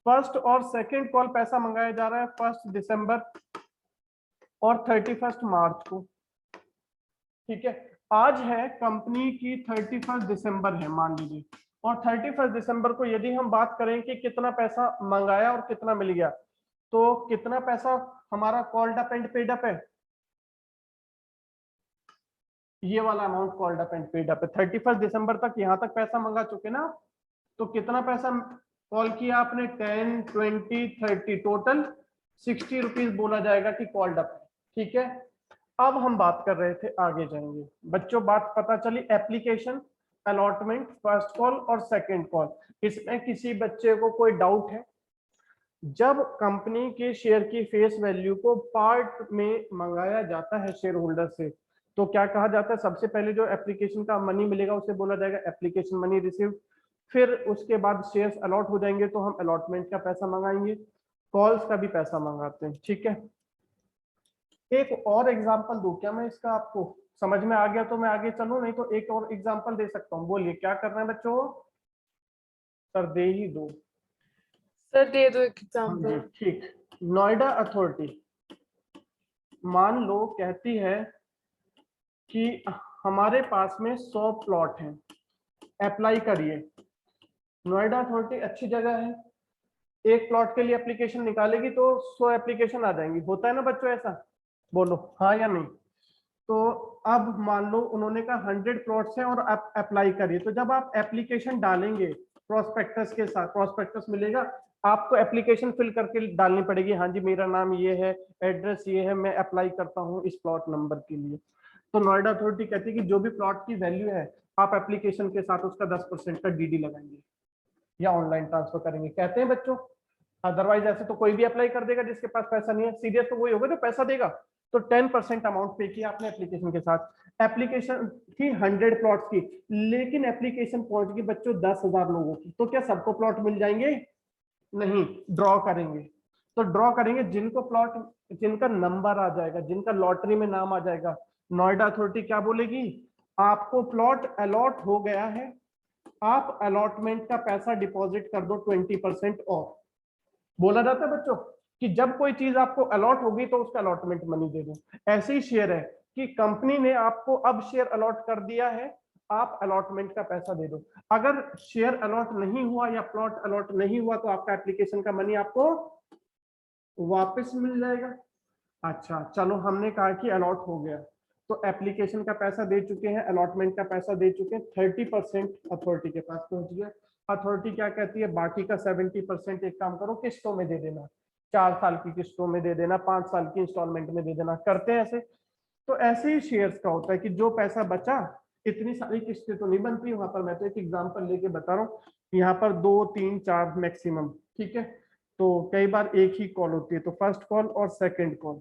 फर्स्ट और सेकंड कॉल पैसा मंगाया जा रहा है 1 दिसंबर और 31 मार्च को। ठीक है, आज है कंपनी की 31 दिसंबर है मान लीजिए, और 31 दिसंबर को यदि हम बात करें कि कितना पैसा मंगाया और कितना मिल गया, तो कितना पैसा हमारा called up and paid up है, ये वाला amount called up and paid up है। 31 दिसंबर तक यहाँ तक पैसा मंगा चुके ना, तो कितना पैसा कॉल किया आपने, 10, 20, 30, टोटल 60 रुपीज बोला जाएगा कि कॉल्ड अप है। ठीक है, अब हम बात कर रहे थे, आगे जाएंगे बच्चों, बात पता चली एप्लीकेशन, अलॉटमेंट, फर्स्ट कॉल और सेकंड कॉल। इसमें किसी बच्चे को कोई डाउट है? जब कंपनी के शेयर की फेस वैल्यू को पार्ट में मंगाया जाता है शेयर होल्डर से, तो क्या कहा जाता है, सबसे पहले जो एप्लीकेशन का मनी मिलेगा उसे बोला जाएगा एप्लीकेशन मनी रिसीव्ड। फिर उसके बाद शेयर्स अलॉट हो जाएंगे तो हम अलॉटमेंट का पैसा मंगाएंगे, कॉल्स का भी पैसा मंगाते हैं। ठीक है, एक और एग्जांपल दूं क्या मैं इसका, आपको समझ में आ गया तो मैं आगे चलूं, नहीं तो एक और एग्जांपल दे सकता हूं। बोलिए क्या करना है बच्चों? सर दे ही दो। सर दे दो एक हाँ एग्जांपल। जी, ठीक। नोएडा अथॉरिटी मान लो कहती है कि हमारे पास में 100 प्लॉट हैं, अप्लाई करिए। नोएडा अथॉरिटी अच्छी जगह है, एक प्लॉट के लिए एप्लीकेशन निकालेगी तो 100 एप्लीकेशन आ जाएंगी। होता है ना बच्चों ऐसा? बोलो हाँ या नहीं। तो अब मान लो उन्होंने कहा 100 प्लॉट्स हैं और आप अप्लाई करिए। तो जब आप एप्लीकेशन डालेंगे प्रोस्पेक्टस के साथ, प्रोस्पेक्टस मिलेगा आपको, एप्लीकेशन फिल करके डालनी पड़ेगी। हाँ जी मेरा नाम ये है, एड्रेस ये है, मैं अप्लाई करता हूँ इस प्लॉट नंबर के लिए। तो नोएडा अथॉरिटी कहती है कि जो भी प्लॉट की वैल्यू है आप एप्लीकेशन के साथ उसका 10% का डीडी लगाएंगे या ऑनलाइन ट्रांसफर करेंगे, कहते हैं बच्चों। अदरवाइज ऐसे तो कोई भी अप्लाई कर देगा जिसके पास पैसा नहीं है। सीरियस तो वही होगा जो पैसा देगा। तो 10% अमाउंट पे किया आपने एप्लीकेशन के साथ। एप्लीकेशन थी 100 प्लॉट्स की, लेकिन एप्लीकेशन पहुंच गई बच्चों 10,000 लोगों की। तो क्या सबको प्लॉट मिल जाएंगे? नहीं, ड्रॉ करेंगे। तो ड्रॉ करेंगे जिनको प्लॉट, जिनका नंबर आ जाएगा, जिनका लॉटरी में नाम आ जाएगा, नोएडा अथॉरिटी क्या बोलेगी, आपको प्लॉट अलॉट हो गया है, आप अलॉटमेंट का पैसा डिपॉजिट कर दो 20% और। बोला जाता है बच्चों कि जब कोई चीज आपको अलॉट होगी तो उसका अलॉटमेंट मनी दे दो। ऐसे ही शेयर है कि कंपनी ने आपको अब शेयर अलॉट कर दिया है, आप अलॉटमेंट का पैसा दे दो। अगर शेयर अलॉट नहीं हुआ या प्लॉट अलॉट नहीं हुआ तो आपका एप्लीकेशन का मनी आपको वापस मिल जाएगा। अच्छा चलो, हमने कहा कि अलॉट हो गया, तो एप्लीकेशन का पैसा दे चुके हैं, अलॉटमेंट का पैसा दे चुके हैं, 30% अथॉरिटी के पास पहुंच गया। अथॉरिटी क्या कहती है, बाकी का 70% एक काम करो किस्तों में दे देना, 4 साल की किस्तों में दे देना, 5 साल की इंस्टॉलमेंट में दे देना। करते हैं ऐसे। तो ऐसे ही शेयर्स का होता है कि जो पैसा बचा, इतनी सारी किस्तें तो नहीं बनती वहां पर, मैं तो एक एग्जांपल लेके बता रहा हूँ। यहाँ पर 2 3 4 मैक्सिमम, ठीक है। तो कई बार एक ही कॉल होती है, तो फर्स्ट कॉल और सेकंड कॉल।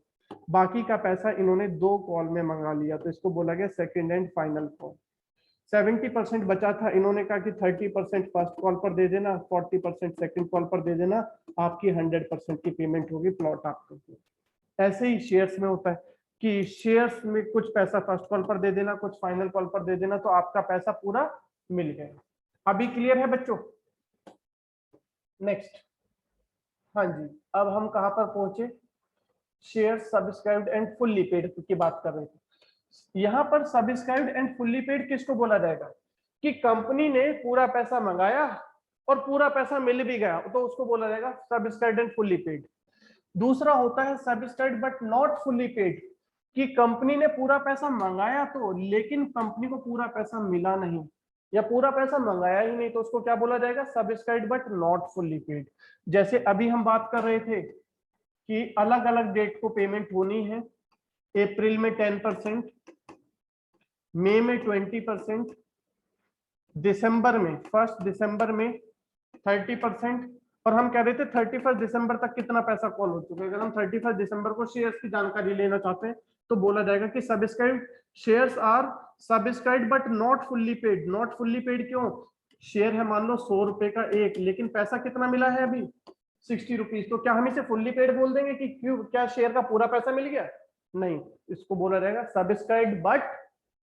बाकी का पैसा इन्होंने 2 कॉल में मंगा लिया, तो इसको बोला गया सेकंड एंड फाइनल कॉल। 70% बचा था, इन्होंने कहा कि 30% फर्स्ट कॉल पर दे देना, 40% सेकंड कॉल पर दे देना, आपकी 100% की पेमेंट होगी, प्लॉट आपको। ऐसे ही शेयर्स में होता है कि शेयर्स में कुछ पैसा फर्स्ट कॉल पर दे देना, कुछ फाइनल कॉल पर दे देना, तो आपका पैसा पूरा मिल गया। अभी क्लियर है बच्चों? नेक्स्ट। हाँ जी, अब हम कहां पर पहुंचे, share subscribed and fully paid की बात कर रहे थे। यहां पर सब्सक्राइब्ड एंड फुल्ली पेड किसको बोला जाएगा, कि कंपनी ने पूरा पैसा मंगाया और पूरा पैसा मिल भी गया, तो उसको बोला जाएगा सब्सक्राइब्ड एंड फुल्ली पेड। दूसरा होता है subscribed but not fully paid, कि कंपनी ने पूरा पैसा मंगाया तो, लेकिन कंपनी को पूरा पैसा मिला नहीं या पूरा पैसा मंगाया ही नहीं, तो उसको क्या बोला जाएगा, subscribed but not fully paid. जैसे अभी हम बात कर रहे थे कि अलग अलग डेट को पेमेंट होनी है, अप्रैल में 10%, मई में 20%, दिसंबर में 1 दिसंबर में 30%, और हम कह रहे थे 31 दिसंबर तक कितना पैसा कॉल हो चुका है। अगर हम 31 दिसंबर को शेयर्स की जानकारी लेना चाहते हैं तो बोला जाएगा कि subscribed shares are subscribed but not fully paid. Not fully paid क्यों, शेयर है मान लो 100 रुपए का एक, लेकिन पैसा कितना मिला है अभी 60 रुपीज, तो क्या हम इसे फुल्ली पेड बोल देंगे कि क्यों, क्या शेयर का पूरा पैसा मिल गया? नहीं, इसको बोला जाएगा subscribed but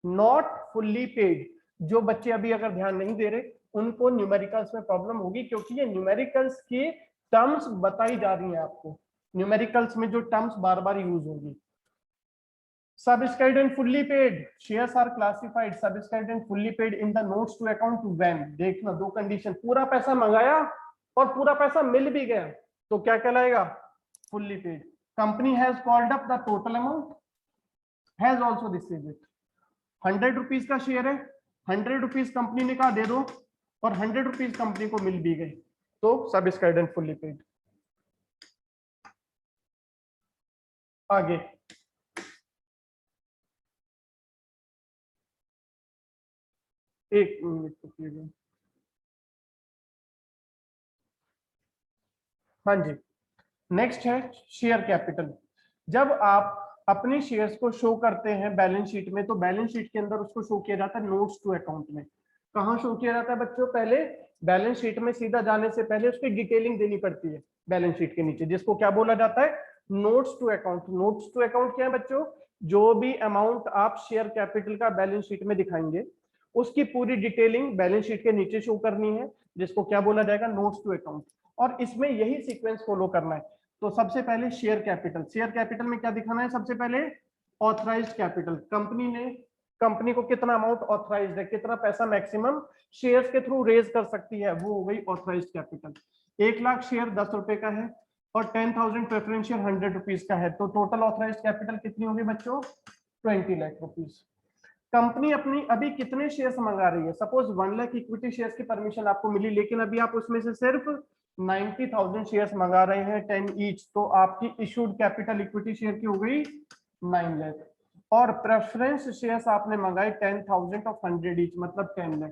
not fully paid. जो बच्चे अभी अगर ध्यान नहीं दे रहे उनको न्यूमेरिकल्स में प्रॉब्लम होगी, क्योंकि ये न्यूमेरिकल्स की टर्म्स बताई जा रही हैं आपको, न्यूमेरिकल्स में जो टर्म्स बार बार यूज होगी। Subscribed and fully paid shares are classified subscribed and fully paid in the notes to account when, देखना दो कंडीशन, पूरा पैसा मंगाया और पूरा पैसा मिल भी गया तो क्या कहलाएगा, fully paid। Company has called up the total amount, has also received it. 100 rupees का शेयर है, 100 रुपीज कंपनी ने कहा दे दो और 100 रुपीज कंपनी को मिल भी गए, तो सब्सक्राइब्ड एंड फुल्ली पेड। आगे एक मिनट, हाँ जी, नेक्स्ट है शेयर कैपिटल। जब आप अपने शेयर्स को शो करते हैं बैलेंस शीट में, तो बैलेंस शीट के अंदर उसको शो किया जाता है नोट्स टू अकाउंट में। कहाँ शो किया जाता है बच्चों, पहले बैलेंस शीट में सीधा जाने से पहले उसकी डिटेलिंग देनी पड़ती है बैलेंस शीट के नीचे, जिसको क्या बोला जाता है, notes to account. Notes to account क्या है बच्चों, जो भी अमाउंट आप शेयर कैपिटल का बैलेंस शीट में दिखाएंगे उसकी पूरी डिटेलिंग बैलेंस शीट के नीचे शो करनी है, जिसको क्या बोला जाएगा, नोट्स टू अकाउंट। और इसमें यही सीक्वेंस फॉलो करना है। तो सबसे पहले शेयर कैपिटल, शेयर कैपिटल में क्या दिखाना है, सबसे पहले ऑथराइज्ड कैपिटल, कंपनी ने कंपनी को कितना अमाउंट ऑथराइज्ड है, कितना पैसा मैक्सिमम शेयर्स के थ्रू रेज कर सकती है, वो हो गई ऑथराइज्ड कैपिटल। 1 लाख शेयर 10 रुपए का है और 10,000 प्रेफरेंशियल 100 रुपीज का है, तो टोटल ऑथराइज्ड कैपिटल कितनी होगी बच्चों? 20 लाख रुपीज। कंपनी अपनी अभी कितने शेयर्स मंगा रही है? सपोज 1 लाख इक्विटी शेयर्स की परमिशन आपको मिली, लेकिन अभी आप उसमें से सिर्फ 90,000 शेयर्स मंगा रहे हैं 10 ईच, तो आपकी इशूड कैपिटल इक्विटी शेयर की हो गई 9 लाख। और प्रेफरेंस शेयर्स आपने मंगाए 10,000 ऑफ 100 ईच, मतलब 10 लाख।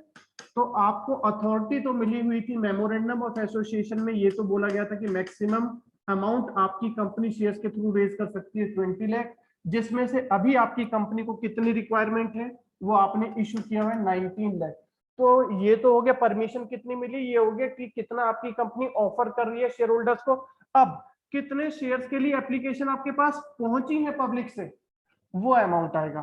तो आपको अथॉरिटी तो मिली हुई थी मेमोरेंडम ऑफ एसोसिएशन में, ये तो बोला गया था कि मैक्सिमम अमाउंट आपकी कंपनी शेयर्स के थ्रू रेज कर सकती है 20 लाख, जिसमें से अभी आपकी कंपनी को कितनी रिक्वायरमेंट है, वो आपने इशू किया है 19 लाख। तो ये तो हो गया परमिशन कितनी मिली, ये हो गया कि कितना आपकी कंपनी ऑफर कर रही है शेयर होल्डर्स को। अब कितने शेयर्स के लिए एप्लीकेशन आपके पास पहुंची है पब्लिक से, वो अमाउंट आएगा।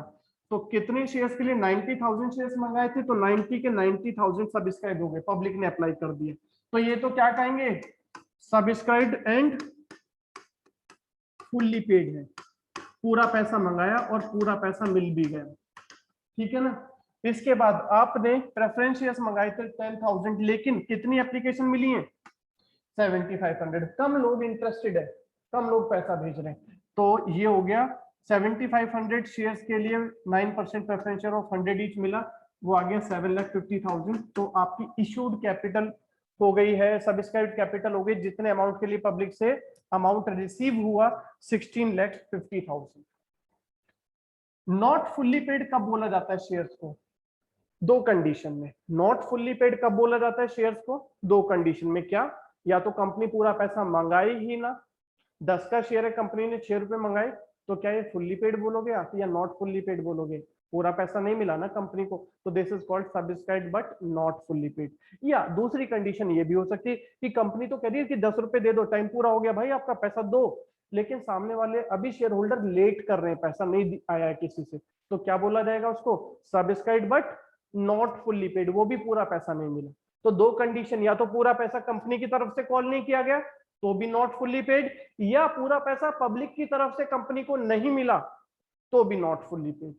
तो कितने शेयर्स के लिए 90,000 शेयर्स मंगाए थे, तो 90 के 90,000 सब्सक्राइब हो गए, पब्लिक ने अप्लाई कर दिए। तो ये तो क्या कहेंगे, सब्सक्राइब्ड एंड फुल्ली पेड है, पूरा पैसा मंगाया और पूरा पैसा मिल भी गया, ठीक है ना। इसके बाद आपने प्रेफरेंस शेयर्स मंगाए थे 10,000, लेकिन कितनी एप्लीकेशन मिली है? 7,500। कम लोग इंटरेस्टेड है, कम लोग पैसा भेज रहे हैं, तो ये हो गया 7,500 शेयर्स के लिए 9% प्रेफरेंस शेयर ऑफ 100 ईच मिला, वो आ गया 7,50,000। तो आपकी इशूड कैपिटल हो गई है, सब्सक्राइब्ड कैपिटल हो गई, जितने अमाउंट के लिए पब्लिक से अमाउंट रिसीव हुआ 16,50,000। नॉट फुल्ली पेड कब बोला जाता है शेयर्स को? 2 कंडीशन में। नॉट फुल्ली पेड कब बोला जाता है शेयर्स को? 2 कंडीशन में। क्या? या तो कंपनी पूरा पैसा मंगाई ही ना, 10 का शेयर है, कंपनी ने 6 रुपए मंगाए, तो क्या ये फुल्ली पेड बोलोगे आप या नॉट फुल्ली पेड बोलोगे? पूरा पैसा नहीं मिला ना कंपनी को, तो this is called subscribed but not fully paid. या दूसरी कंडीशन ये भी हो सकती है कि कंपनी तो कह रही है कि 10 रुपए दे दो, टाइम पूरा हो गया भाई, आपका पैसा दो, लेकिन सामने वाले अभी शेयर होल्डर लेट कर रहे हैं, पैसा नहीं आया है किसी से, तो क्या बोला जाएगा उसको? Subscribed but not fully paid, वो भी पूरा पैसा नहीं मिला। तो 2 कंडीशन, या तो पूरा पैसा कंपनी की तरफ से कॉल नहीं किया गया तो भी नॉट फुल्ली पेड, या पूरा पैसा पब्लिक की तरफ से कंपनी को नहीं मिला तो भी नॉट फुल्ली पेड।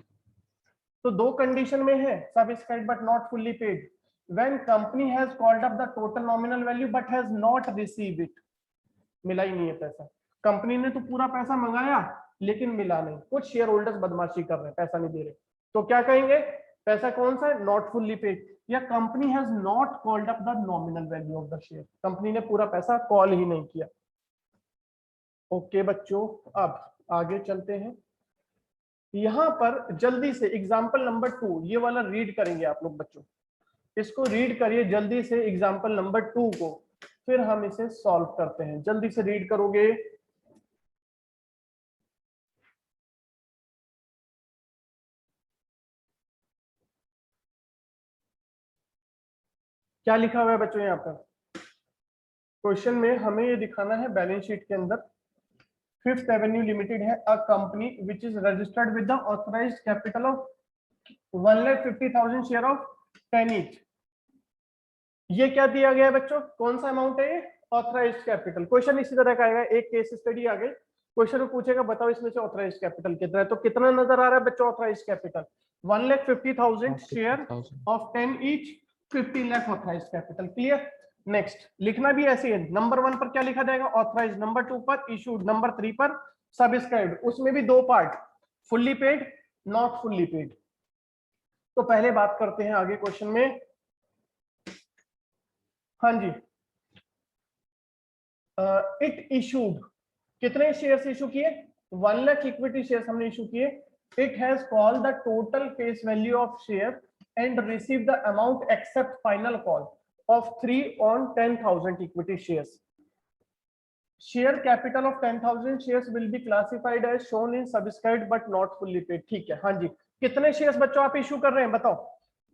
तो 2 कंडीशन में है subscribed but not fully paid. When company has called up the total nominal value but has not received it, मिला ही नहीं है पैसा, कंपनी ने तो पूरा पैसा मंगाया लेकिन मिला नहीं, कुछ शेयर होल्डर्स बदमाशी कर रहे हैं, पैसा नहीं दे रहे, तो क्या कहेंगे? पैसा कौन सा है? Not fully paid. या company has not called up the nominal value of the share, company ने पूरा पैसा कॉल ही नहीं किया। ओके बच्चों, अब आगे चलते हैं। यहां पर जल्दी से एग्जांपल नंबर 2 ये वाला रीड करेंगे आप लोग बच्चों, इसको रीड करिए जल्दी से एग्जांपल नंबर 2 को, फिर हम इसे सॉल्व करते हैं। जल्दी से रीड करोगे। क्या लिखा हुआ है बच्चों यहाँ पर? क्वेश्चन में हमें ये दिखाना है बैलेंस शीट के अंदर, फिफ्थ एवेन्यू लिमिटेड है a company which is registered with the authorised capital of 1,50,000 share of 10 each. ये क्या दिया गया है बच्चों? कौन सा अमाउंट है ये? Authorised capital. क्वेश्चन इसी तरह का आएगा, एक केस स्टडी आ गई, क्वेश्चन में पूछेगा बताओ इसमें से ऑथराइज्ड कैपिटल कितना है, तो कितना नजर आ रहा है बच्चों authorised capital? 1,50,000 share of 10 each, 15 lakh authorised capital. Clear? Next लिखना भी ऐसे है, नंबर 1 पर क्या लिखा जाएगा? ऑथराइज्ड, नंबर 2 पर इशूड, नंबर 3 पर सब्सक्राइब्ड। उसमें भी 2 part, fully paid, not fully paid. तो पहले बात करते हैं आगे क्वेश्चन में। हाँ जी, इट इशूड, कितने शेयर्स इशू किए? 1 लाख इक्विटी शेयर्स हमने इशू किए। It has called the total face value of share and receive the amount except final call of 3 on 10,000 equity shares. Share capital of 10,000 shares will be classified as shown in subscribed but not fully paid. ठीक है, हाँ जी। कितने shares बच्चों आप issue कर रहे हैं बताओ?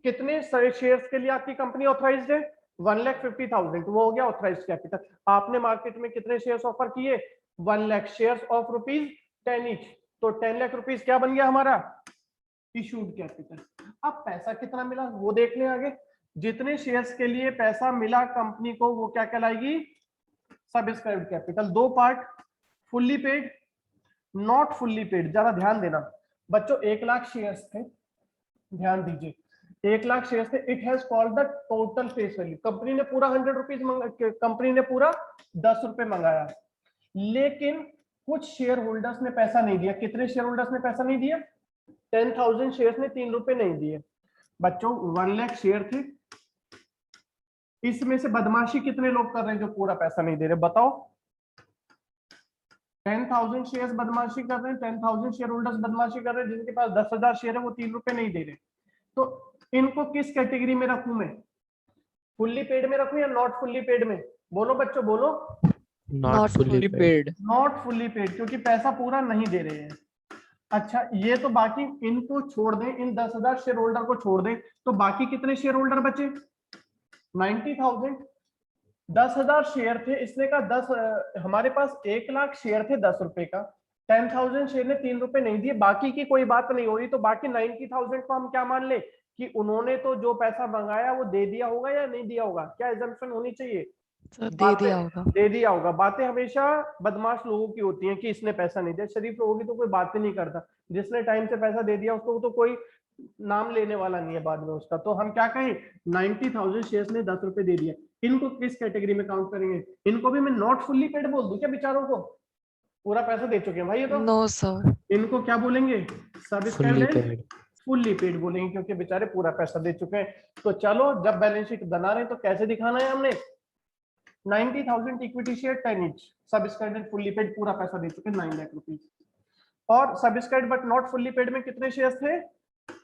कितने शेयर्स के लिए आपकी कंपनी ऑथराइज्ड है? 1,50,000, वो हो गया ऑथराइज्ड कैपिटल। आपने मार्केट में कितने शेयर्स ऑफर किए? 1 लाख शेयर्स ऑफ ₹10 ईच, तो 10 लाख रुपीज क्या बन गया हमारा? Issued capital. अब पैसा कितना मिला वो देख लें आगे। जितने शेयर्स के लिए पैसा मिला कंपनी को वो क्या कहलाएगी? Subscribed capital. 2 part, fully paid, not fully paid. जरा ध्यान देना बच्चों, 1 लाख शेयर्स थे, ध्यान दीजिए, 1 लाख शेयर थे, it has called the total face value. Company ने पूरा 100 रुपीज कंपनी ने पूरा 10 रुपए मंगाया, लेकिन कुछ शेयर होल्डर्स ने पैसा नहीं दिया। कितने शेयर होल्डर्स ने पैसा नहीं दिया? 10,000 शेयर्स ने 3 रुपए नहीं दिए। बच्चों 1 लाख शेयर थे, इसमें से बदमाशी कितने लोग कर रहे हैं जो पूरा पैसा नहीं दे रहे? बताओ। 10,000 शेयर्स बदमाशी कर रहे हैं, 10,000 शेयर होल्डर्स बदमाशी कर रहे हैं, जिनके पास 10,000 शेयर है वो 3 रुपए नहीं दे रहे। तो इनको किस कैटेगरी में रखूं मैं? फुल्ली पेड में रखूं या नॉट फुल्ली पेड में? बोलो बच्चों, बोलो। Not fully paid. Not fully paid, क्योंकि पैसा पूरा नहीं दे रहे हैं। अच्छा, ये तो बाकी इनको छोड़ दें, इन 10,000 शेयर होल्डर को छोड़ दें, तो बाकी कितने शेयर होल्डर बचे? 90,000। 10,000 शेयर थे, इसने कहा 10, हमारे पास 1 लाख शेयर थे 10 रुपए का, 10,000 शेयर ने 3 रुपए नहीं दिए, बाकी की कोई बात नहीं हो रही। तो बाकी 90,000 को हम क्या मान ले कि उन्होंने तो जो पैसा मंगाया वो दे दिया होगा या नहीं दिया होगा? क्या एजम्पशन होनी चाहिए? सर दे दिया होगा। दे दिया होगा। बातें हमेशा बदमाश लोगों की होती हैं कि इसने पैसा नहीं दिया। शरीफ लोगों की तो कोई बात ही नहीं करता। जिसने टाइम से पैसा दे दिया उसको तो कोई नाम लेने वाला नहीं है बाद में उसका। तो हम क्या कहें, 90,000 शेयर्स ने 10 रुपए दे दिया। इनको किस कैटेगरी में काउंट करेंगे? इनको भी मैं नॉट फुल्ली पेड बोल दूं क्या? बेचारों को पूरा पैसा दे चुके हैं भाई ये तो। No sir. इनको क्या बोलेंगे? Fully paid. फुल्ली पेड बोलेंगे, क्योंकि बेचारे पूरा पैसा दे चुके हैं। तो चलो, जब बैलेंस शीट बना रहे हैं तो कैसे दिखाना है हमने? 90,000 equity share 10 each, subscribed fully paid, पूरा पैसा दे चुके 9 लाख रुपीस। और subscribed but not fully paid में कितने शेयर्स थे?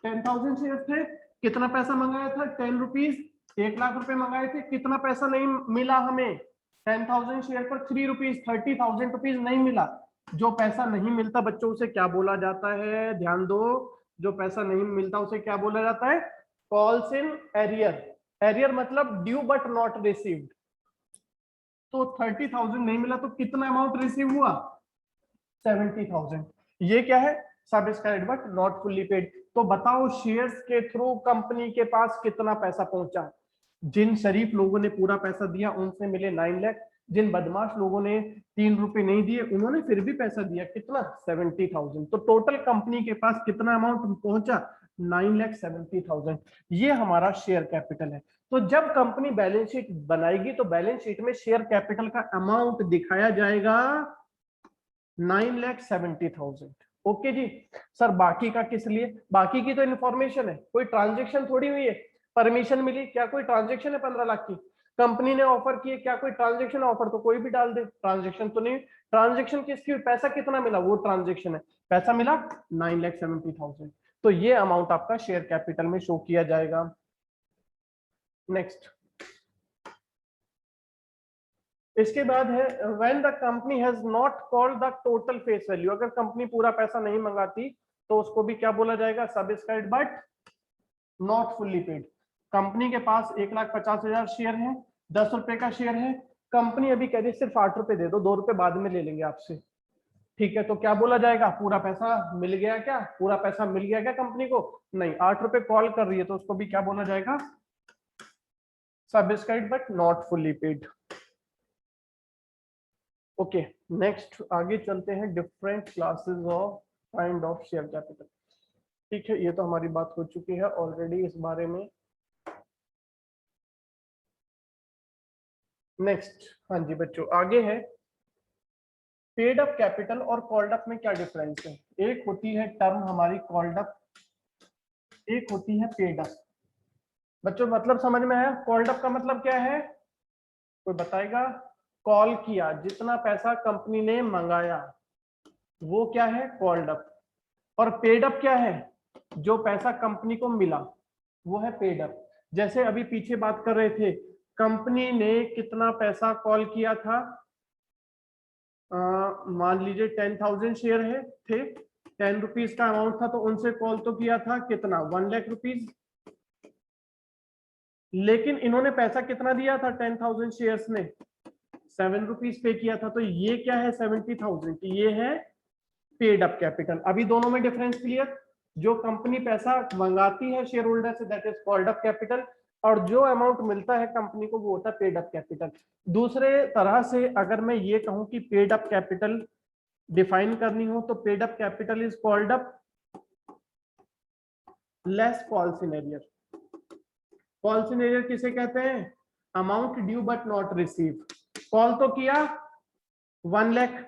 10,000 शेयर्स थे। कितना पैसा मंगाया था? 10 रुपीज। 1 लाख रुपए मंगाए थे, कितना पैसा नहीं मिला हमें? 10,000 शेयर पर 3 रुपीज, 30,000 रुपीज नहीं मिला। जो पैसा नहीं मिलता बच्चों उसे क्या बोला जाता है? ध्यान दो, जो पैसा नहीं मिलता उसे क्या बोला जाता है? Calls in arrear. एरियर मतलब ड्यू बट नॉट रिसीव्ड। तो 30,000 नहीं मिला तो कितना अमाउंट रिसीव हुआ? 70,000। ये क्या है? Subscribed but not fully paid. तो बताओ, शेयर्स के थ्रू कंपनी के पास कितना पैसा पहुंचा? जिन शरीफ लोगों ने पूरा पैसा दिया उनसे मिले 9 लाख। जिन बदमाश लोगों ने 3 रुपए नहीं दिए उन्होंने फिर भी पैसा दिया, कितना? 70,000। तो टोटल कंपनी के पास कितना अमाउंट पहुंचा? 9,70,000। ये हमारा शेयर कैपिटल है। तो जब कंपनी बैलेंस शीट बनाएगी तो बैलेंस शीट में शेयर कैपिटल का अमाउंट दिखाया जाएगा 9,70,000। ओके जी सर, बाकी का किस लिए? बाकी की तो इन्फॉर्मेशन है, कोई ट्रांजेक्शन थोड़ी हुई है। परमिशन मिली, क्या कोई ट्रांजेक्शन है 15 लाख की? कंपनी ने ऑफर किए, क्या कोई ट्रांजेक्शन? ऑफर तो कोई भी डाल दे, ट्रांजेक्शन तो नहीं। ट्रांजेक्शन किसकी हुई? पैसा कितना मिला वो ट्रांजेक्शन है। पैसा मिला 9,70,000। तो ये अमाउंट आपका शेयर कैपिटल में शो किया जाएगा। नेक्स्ट, इसके बाद है when the company has not called the total face value. अगर कंपनी पूरा पैसा नहीं मंगाती तो उसको भी क्या बोला जाएगा? Subscribed but not fully paid. Company के पास 1,50,000 शेयर है, 10 रुपए का शेयर है। कंपनी अभी कह रही है सिर्फ 8 रुपए दे दो, 2 रुपए बाद में ले लेंगे आपसे, ठीक है? तो क्या बोला जाएगा? पूरा पैसा मिल गया क्या? पूरा पैसा मिल गया क्या कंपनी को? नहीं, 8 रुपए कॉल कर रही है तो उसको भी क्या बोला जाएगा? Subscribed but not fully paid. Okay, next आगे चलते हैं, different classes of kind of share capital. ठीक है, ये तो हमारी बात हो चुकी है ऑलरेडी इस बारे में। नेक्स्ट, हाँ जी बच्चों, आगे है पेड अप कैपिटल और कॉल्ड अप में क्या डिफरेंस है? एक होती है टर्म हमारी कॉल्ड अप, एक होती है पेड अप। बच्चों मतलब समझ में आया? कॉल्ड अप का मतलब क्या है? कोई बताएगा? कॉल किया, जितना पैसा कंपनी ने मंगाया वो क्या है? Called up. और पेड अप क्या है? जो पैसा कंपनी को मिला वो है पेड अप। जैसे अभी पीछे बात कर रहे थे, कंपनी ने कितना पैसा कॉल किया था? मान लीजिए 10,000 शेयर है थे, 10 रुपीज का अमाउंट था, तो उनसे कॉल तो किया था कितना? 1 लाख रुपीज। लेकिन इन्होंने पैसा कितना दिया था? 10,000 शेयर्स ने 7 रुपीज पे किया था। तो ये क्या है? 70,000। ये है पेड अप कैपिटल। अभी दोनों में डिफरेंस क्लियर? जो कंपनी पैसा मंगाती है share holder say that is called up capital, और जो अमाउंट मिलता है कंपनी को वो होता है पेड अप कैपिटल। दूसरे तरह से अगर मैं ये कहूं कि पेड अप कैपिटल डिफाइन करनी हो तो paid up capital is called up less call in arrear. Call in arrear किसे कहते हैं? Amount due but not receive. Call तो किया 1 लाख,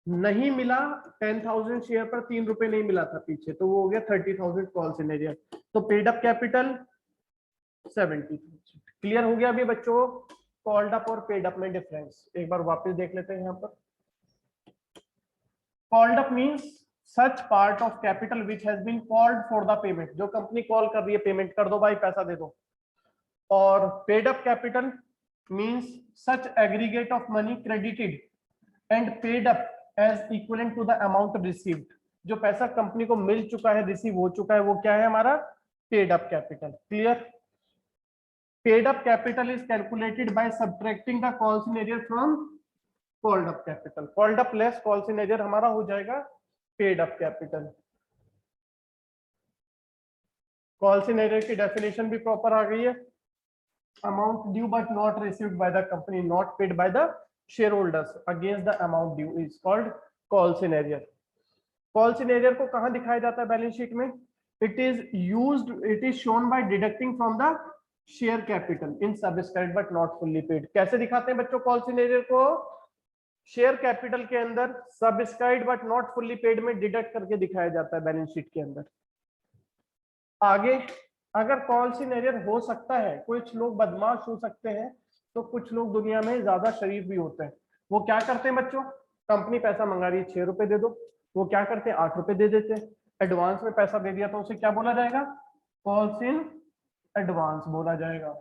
नहीं मिला 10,000 शेयर पर 3 रुपए नहीं मिला था पीछे, तो वो हो गया 30,000 कॉल सिनेरियर। तो पेड अप कैपिटल 70,000। क्लियर हो गया अभी बच्चों कॉल्ड अप और पेड अप में डिफरेंस? एक बार वापस देख लेते हैं यहाँ पर। Called up means such part of capital which has been called for the payment, जो कंपनी कॉल कर रही है पेमेंट कर दो भाई, पैसा दे दो। और paid up capital means such aggregate of money credited and paid up as equivalent to the amount received. जो पैसा कंपनी को मिल चुका है, रिसीव हो चुका है, वो क्या है हमारा? Paid up capital. Clear? Paid up capital is calculated by subtracting the call in arrear from called up capital. Called up less call in arrear हमारा हो जाएगा paid up capital. Call in arrear की डेफिनेशन भी प्रॉपर आ गई है। Amount due but not received by the company, not paid by the shareholders against the amount due is called call scenario. Call scenario को कहाँ दिखाया जाता है बैलेंस शीट में? It is shown by deducting from the share capital in subscribed but not fully paid. कैसे दिखाते हैं बच्चों कॉल सिनेरियो को? शेयर कैपिटल के अंदर subscribed but not fully paid में डिडक्ट करके दिखाया जाता है बैलेंस शीट के अंदर। आगे अगर कॉल सिनेरियो हो सकता है, कुछ लोग बदमाश हो सकते हैं, तो कुछ लोग दुनिया में ज्यादा शरीफ भी होते हैं। वो क्या करते हैं बच्चों? कंपनी पैसा मंगा रही है 6 रुपए दे दो, वो क्या करते हैं 8 रुपए दे देते हैं। एडवांस में पैसा दे दिया तो उसे क्या बोला जाएगा? कॉल्स इन एडवांस बोला जाएगा।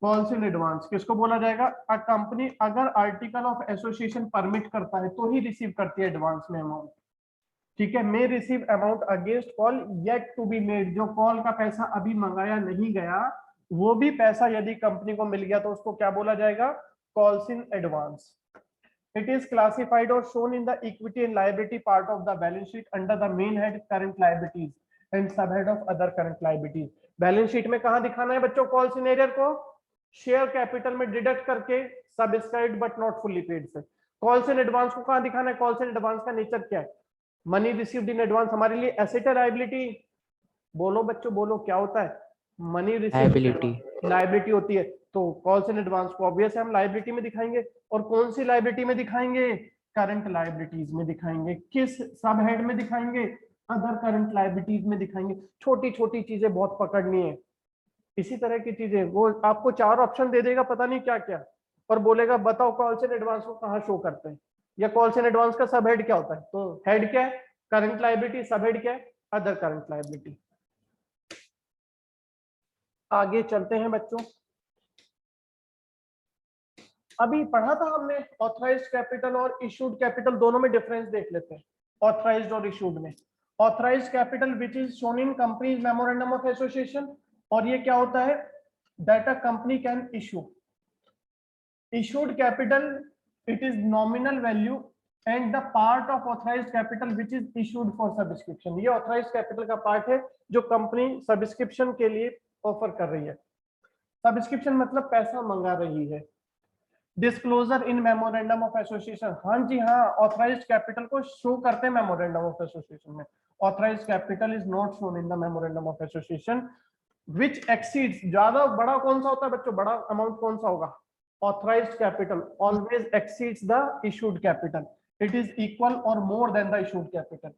कॉल्स इन एडवांस किसको बोला जाएगा? अ कंपनी अगर आर्टिकल ऑफ एसोसिएशन परमिट करता है तो ही रिसीव करती है एडवांस में अमाउंट। ठीक है, may receive amount against call yet to be made. जो कॉल का पैसा अभी मंगाया नहीं गया, वो भी पैसा यदि कंपनी को मिल गया तो उसको क्या बोला जाएगा? Calls in advance. It is classified और shown in the equity and liabilities part of the balance sheet under the main head current liabilities and sub head of other current liabilities. Balance sheet में कहां दिखाना है बच्चों call in arrear को? Share capital में deduct करके subscribed but not fully paid से। Calls in advance को कहां दिखाना है? कॉल्स इन एडवांस का नेचर क्या है? मनी रिसीव्ड इन एडवांस हमारे लिए एसेट है लायबिलिटी? बोलो बच्चों बोलो, क्या होता है? मनी रिसीव्ड लायबिलिटी होती है। तो कॉल्स इन एडवांस को ऑब्वियस है हम लायबिलिटी में दिखाएंगे। और कौन सी लायबिलिटी में दिखाएंगे? करंट लायबिलिटीज में दिखाएंगे। किस सब हेड में दिखाएंगे? अदर करंट लायबिलिटीज में दिखाएंगे। छोटी छोटी चीजें बहुत पकड़नी है। इसी तरह की चीजें वो आपको 4 ऑप्शन दे देगा पता नहीं क्या क्या, और बोलेगा बताओ कॉल्स इन एडवांस को कहाँ शो करते हैं, या कॉल्स इन एडवांस का सब हेड क्या होता है? तो हेड क्या है? Current liability. सब हेड क्या है? Other current liability. आगे चलते हैं बच्चों। अभी पढ़ा था हमने ऑथराइज्ड कैपिटल और इशूड कैपिटल, दोनों में डिफरेंस देख लेते हैं ऑथराइज्ड और इशूड में। Authorised capital which is shown in companies memorandum of association, और ये क्या होता है? That a company can issue. Issued capital it is nominal value and the part of authorised capital which is issued for subscription. ये authorised capital का part है जो company subscription के लिए ऑफर कर रही है। सब्सक्रिप्शन मतलब पैसा मंगा रही है। Disclosure in memorandum of association, हाँ जी हाँ, ऑथराइज्ड कैपिटल को शो करते हैं मेमोरेंडम ऑफ एसोसिएशन में। Authorised capital is not shown in the memorandum of association which exceeds. ज्यादा बड़ा कौन सा होता है बच्चों? बड़ा अमाउंट कौन सा होगा? Authorised capital always exceeds the issued capital. It is equal or more than the issued capital.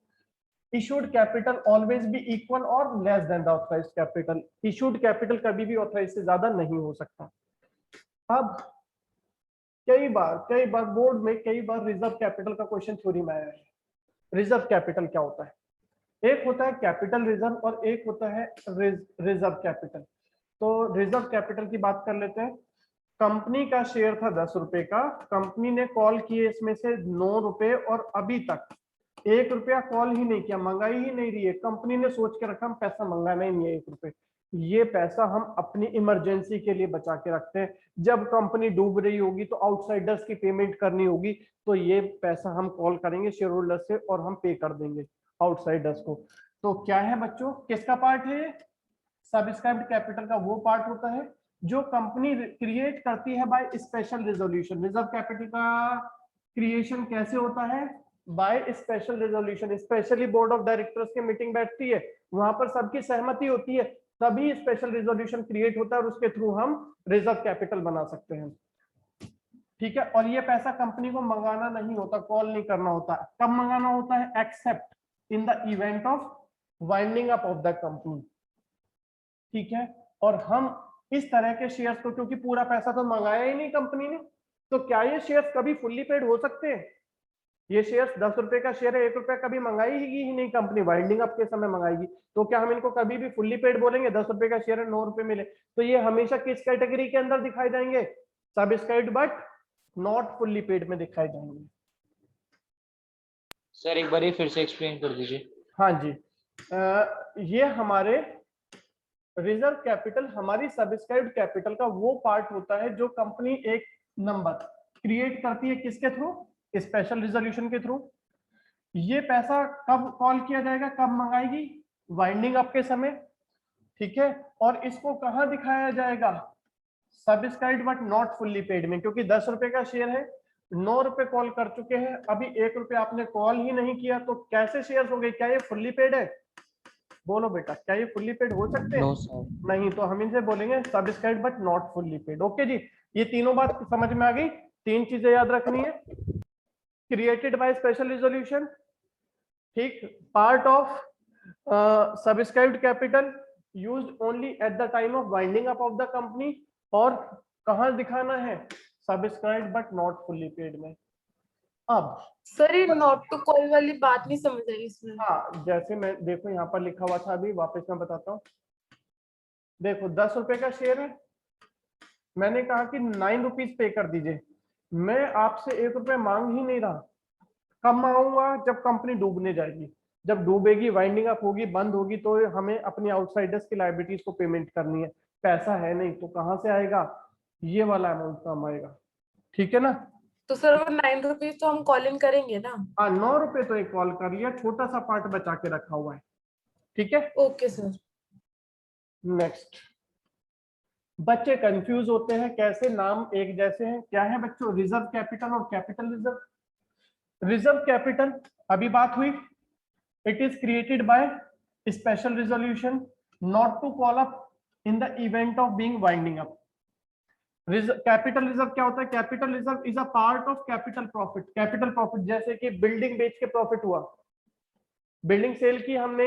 issued capital always be equal or less than the authorized capital. issued capital कभी भी authorized से ज्यादा नहीं हो सकता। अब कई बार बोर्ड में कई बार रिजर्व कैपिटल का क्वेश्चन थ्योरी में आया है। रिजर्व कैपिटल क्या होता है? एक होता है कैपिटल रिजर्व और एक होता है रिजर्व कैपिटल। तो रिजर्व कैपिटल की बात कर लेते हैं। कंपनी का शेयर था 10 रुपए का, कंपनी ने कॉल किए इसमें से 9 रुपए, और अभी तक 1 रुपया कॉल ही नहीं किया, मंगाई ही नहीं रही है। कंपनी ने सोच के रखा हम पैसा मंगाना ही नहीं है 1 रुपए। ये पैसा हम अपनी इमरजेंसी के लिए बचा के रखते हैं। जब कंपनी डूब रही होगी तो आउटसाइडर्स की पेमेंट करनी होगी, तो ये पैसा हम कॉल करेंगे शेयर होल्डर से और हम पे कर देंगे आउटसाइडर्स को। तो क्या है बच्चों, किसका पार्ट है? सब्सक्राइब्ड कैपिटल का वो पार्ट होता है जो कंपनी क्रिएट करती है bye special resolution. Reserve capital का क्रिएशन कैसे होता है? By special resolution. Specially board of directors की मीटिंग बैठती है, वहां पर सबकी सहमति होती है, तभी स्पेशल रेजोल्यूशन क्रिएट होता है और उसके थ्रू हम रिजर्व कैपिटल बना सकते हैं। ठीक है, और ये पैसा कंपनी को मंगाना नहीं होता, कॉल नहीं करना होता। कब मंगाना होता है? Accept in the event of winding up of the company. ठीक है, और हम इस तरह के शेयर्स को, क्योंकि पूरा पैसा तो मंगाया ही नहीं कंपनी ने, तो क्या ये शेयर्स कभी फुल्ली पेड हो सकते हैं? ये शेयर्स 10 रुपए का शेयर है, 1 रुपया कभी मंगाएगी ही नहीं कंपनी, वाइंडिंग अप के समय मंगाएगी, तो क्या हम इनको कभी भी फुल्ली पेड बोलेंगे? 10 रुपए का शेयर है, 9 रुपए मिले, तो ये हमेशा किस कैटेगरी के अंदर दिखाई जाएंगे? Subscribed but not fully paid में दिखाई जाएंगे। सर एक बार फिर से एक्सप्लेन कर दीजिए। हाँ जी, ये हमारे रिजर्व कैपिटल, हमारी सब्सक्राइब्ड कैपिटल का वो पार्ट होता है जो कंपनी एक नंबर क्रिएट करती है, किसके थ्रू? स्पेशल रिजोल्यूशन के थ्रू। ये पैसा कब कॉल किया जाएगा, कब मंगाएगी? वाइंडिंग अप के समय। ठीक है, और इसको कहाँ दिखाया जाएगा? Subscribed but not fully paid में, क्योंकि 10 रुपए का शेयर है, 9 रुपए कॉल कर चुके हैं, अभी 1 रुपया आपने कॉल ही नहीं किया, तो कैसे शेयर हो गए? क्या ये फुल्ली पेड है? बोलो बेटा, क्या ये फुल्ली पेड हो सकते हैं? No sir. नहीं, तो हम इनसे बोलेंगे subscribed but not fully paid. Okay जी, ये तीनों बात समझ में आ गई। 3 चीजें याद रखनी है। क्रिएटेड बाय स्पेशल रिजोल्यूशन, ठीक, part of subscribed capital used only eight the time of winding up of the company, और कहाँ दिखाना है? Subscribed but not fully paid में। अब सर ये नॉट टू कॉल वाली बात नहीं समझ आई इसमें। हाँ, जैसे मैं देखो यहाँ पर लिखा हुआ था, अभी वापस मैं बताता हूँ। देखो 10 रुपए का शेयर है, मैंने कहा कि 9 रुपीज पे कर दीजिए, मैं आपसे 1 रुपया मांग ही नहीं रहा। कब मांगूंगा? जब कंपनी डूबने जाएगी, जब डूबेगी, वाइंडिंग अप होगी, बंद होगी, तो हमें अपनी आउटसाइडर्स की लायबिलिटीज को पेमेंट करनी है। पैसा है नहीं तो कहाँ से आएगा? ये वाला अमाउंट काम आएगा। ठीक है ना? तो सर वो 9 रुपीज तो हम कॉल इन करेंगे ना? हाँ, 9 रुपए तो एक कॉल कर लिया, छोटा सा पार्ट बचा के रखा हुआ है। ठीक है, ओके सर। नेक्स्ट। बच्चे कंफ्यूज होते हैं, कैसे नाम एक जैसे हैं? क्या है बच्चों? रिजर्व कैपिटल और कैपिटल रिजर्व। रिजर्व कैपिटल अभी बात हुई, it is created by special resolution not to call up in the event of being winding up. Capital reserve क्या होता है? Capital reserve is a part of capital profit. Capital profit जैसे कि building बेच के प्रॉफिट हुआ, building cell की हमने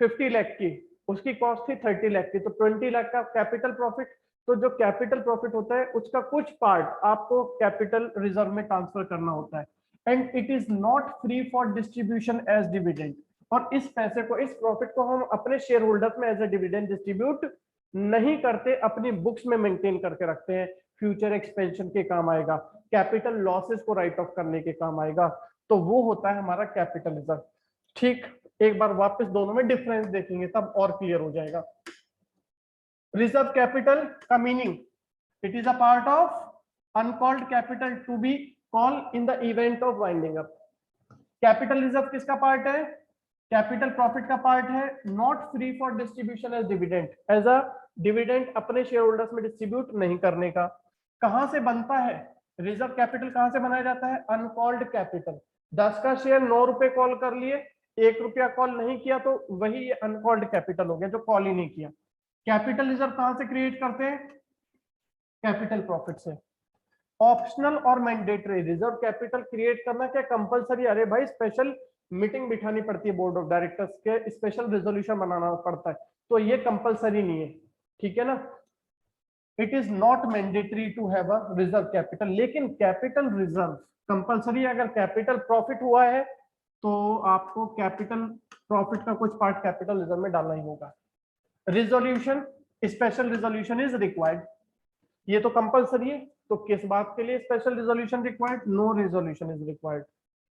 50 लाख की, उसकी कॉस्ट थी 30 लाख की, तो 20 लाख का कैपिटल प्रॉफिट। तो जो कैपिटल प्रॉफिट होता है उसका कुछ पार्ट आपको कैपिटल रिजर्व में ट्रांसफर करना होता है, and it is not free for distribution as dividend. और इस पैसे को, इस प्रॉफिट को हम अपने शेयर होल्डर्स में एज ए डिविडेंड डिस्ट्रीब्यूट नहीं करते, अपनी बुक्स में मेंटेन करके रखते हैं। फ्यूचर एक्सपेंशन के काम आएगा, कैपिटल लॉसेस को राइट ऑफ करने के काम आएगा, तो वो होता है हमारा कैपिटल रिजर्व। ठीक, एक बार वापस दोनों में डिफरेंस देखेंगे तब और क्लियर हो जाएगा। रिजर्व कैपिटल का meaning, it is a part of uncalled capital to be call in the event of winding up. Capital reserve किसका पार्ट है? कैपिटल प्रॉफिट का पार्ट है, not free for distribution as dividend, as a dividend अपने share holders में distribute नहीं करने का। कहां से बनता है रिजर्व कैपिटल? कहां से बनाया जाता है? Uncalled capital. 10 का शेयर 9 रुपए कॉल कर लिए, 1 रुपया कॉल नहीं किया, तो वही अनकॉल्ड कैपिटल हो गया, जो कॉल ही नहीं किया। कैपिटल रिजर्व कहां से क्रिएट करते हैं? कैपिटल प्रॉफिट से। ऑप्शनल और मैंडेटरी। रिजर्व कैपिटल क्रिएट करना क्या कंपलसरी? अरे भाई, स्पेशल मीटिंग बिठानी पड़ती है बोर्ड ऑफ डायरेक्टर्स के, स्पेशल रेजोल्यूशन बनाना पड़ता है, तो ये कंपलसरी नहीं है। ठीक है ना? It is not mandatory to have a reserve capital. लेकिन कैपिटल रिजर्व कंपलसरी, अगर कैपिटल प्रॉफिट हुआ है तो आपको कैपिटल प्रॉफिट का कुछ पार्ट कैपिटल रिजर्व में डालना ही होगा। Resolution, special resolution is required, ये तो कंपलसरी है, तो किस बात के लिए special resolution required? No resolution is required.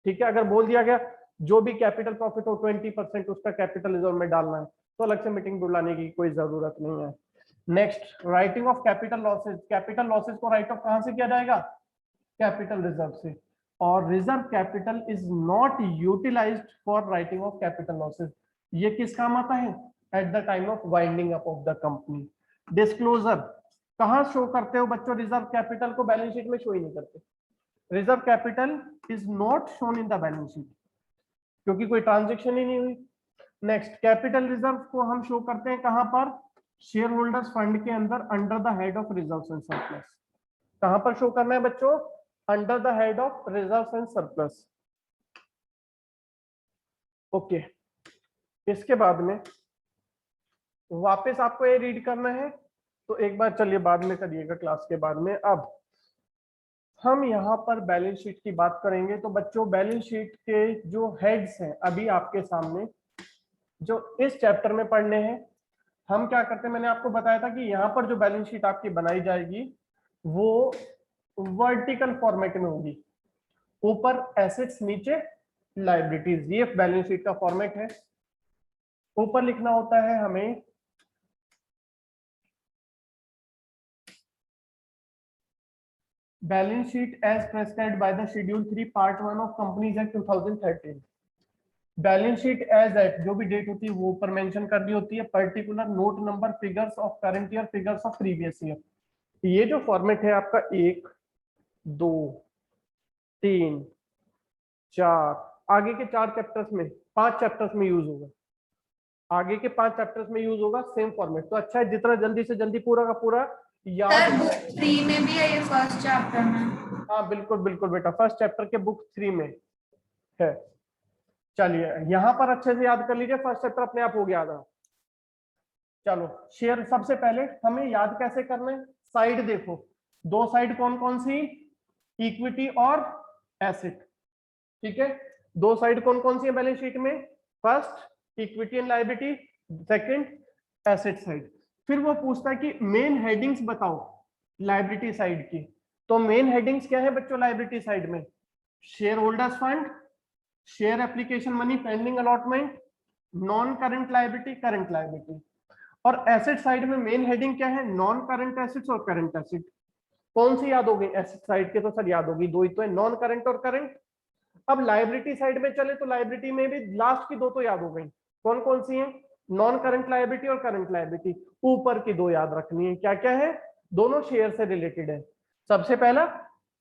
ठीक है, अगर बोल दिया गया जो भी कैपिटल प्रॉफिट हो 20% उसका कैपिटल रिजर्व में डालना है, तो अलग से मीटिंग बुलाने की कोई जरूरत नहीं है। Next, writing off capital losses. Capital losses को राइट ऑफ कहां से किया जाएगा? कैपिटल रिजर्व से। और reserve capital is not utilised for writing off capital losses. ये किस काम आता है? At the time of winding up of the company. Disclosure कहां शो करते हो बच्चों? रिजर्व कैपिटल को बैलेंस शीट में शो ही नहीं करते। Reserve capital is not shown in the balance sheet, क्योंकि कोई ट्रांजेक्शन ही नहीं हुई। नेक्स्ट, कैपिटल रिजर्व को हम शो करते हैं कहां पर? शेयर होल्डर्स फंड के अंदर under the head of reserves and surplus. कहां पर शो करना है बच्चों? Under the head of reserves and surplus. Okay, इसके बाद में वापस आपको ये रीड करना है, तो एक बार चलिए बाद में करिएगा क्लास के बाद में। अब हम यहाँ पर बैलेंस शीट की बात करेंगे। तो बच्चों बैलेंस शीट के जो हेड्स हैं अभी आपके सामने, जो इस चैप्टर में पढ़ने हैं, हम क्या करते हैं, मैंने आपको बताया था कि यहाँ पर जो बैलेंस शीट आपकी बनाई जाएगी वो वर्टिकल फॉर्मेट में होगी, ऊपर एसेट्स नीचे लायबिलिटीज। ये बैलेंस शीट का फॉर्मेट है। ऊपर लिखना होता है हमें balance sheet as prescribed by the schedule 3 part 1 of companies act 2013। Balance sheet as at जो भी डेट होती है वो ऊपर मेंशन करनी होती है, particular note number, figures of current year, figures of previous year. ये जो फॉर्मेट है आपका 1 2 3 4 आगे के 4 चैप्टर्स में, 5 चैप्टर्स में यूज होगा, आगे के 5 चैप्टर्स में यूज होगा सेम फॉर्मेट। तो अच्छा है जितना जल्दी से जल्दी पूरा का पूरा याद। सर बुक 3 में भी है ये फर्स्ट चैप्टर में। हाँ बिल्कुल बिल्कुल बेटा, फर्स्ट चैप्टर के बुक 3 में है। चलिए यहां पर अच्छे से याद कर लीजिए, फर्स्ट चैप्टर अपने आप हो गया था। चलो शेयर, सबसे पहले हमें याद कैसे करना है? साइड देखो, दो साइड कौन कौन सी? इक्विटी और एसेट। ठीक है, दो साइड कौन कौन सी है बैलेंस शीट में? First equity and liability, second asset side. फिर वो पूछता है कि मेन हेडिंग्स बताओ लायबिलिटी साइड की। तो मेन हेडिंग्स क्या है बच्चों लायबिलिटी साइड में? Share holders fund, share application money, pending allotment, non current liability, current liability. और एसेट साइड में मेन हेडिंग क्या है? नॉन करंट एसेट्स और करंट एसेट। कौन सी याद हो गई एसेट साइड के? तो सर याद होगी, दो ही तो है, नॉन करंट और करंट। अब लायबिलिटी साइड में चले तो लायबिलिटी में भी लास्ट की दो तो याद हो गई। कौन कौन सी है? नॉन करंट लायबिलिटी और करंट लायबिलिटी। ऊपर की दो याद रखनी है, क्या क्या है? दोनों शेयर से रिलेटेड है। सबसे पहला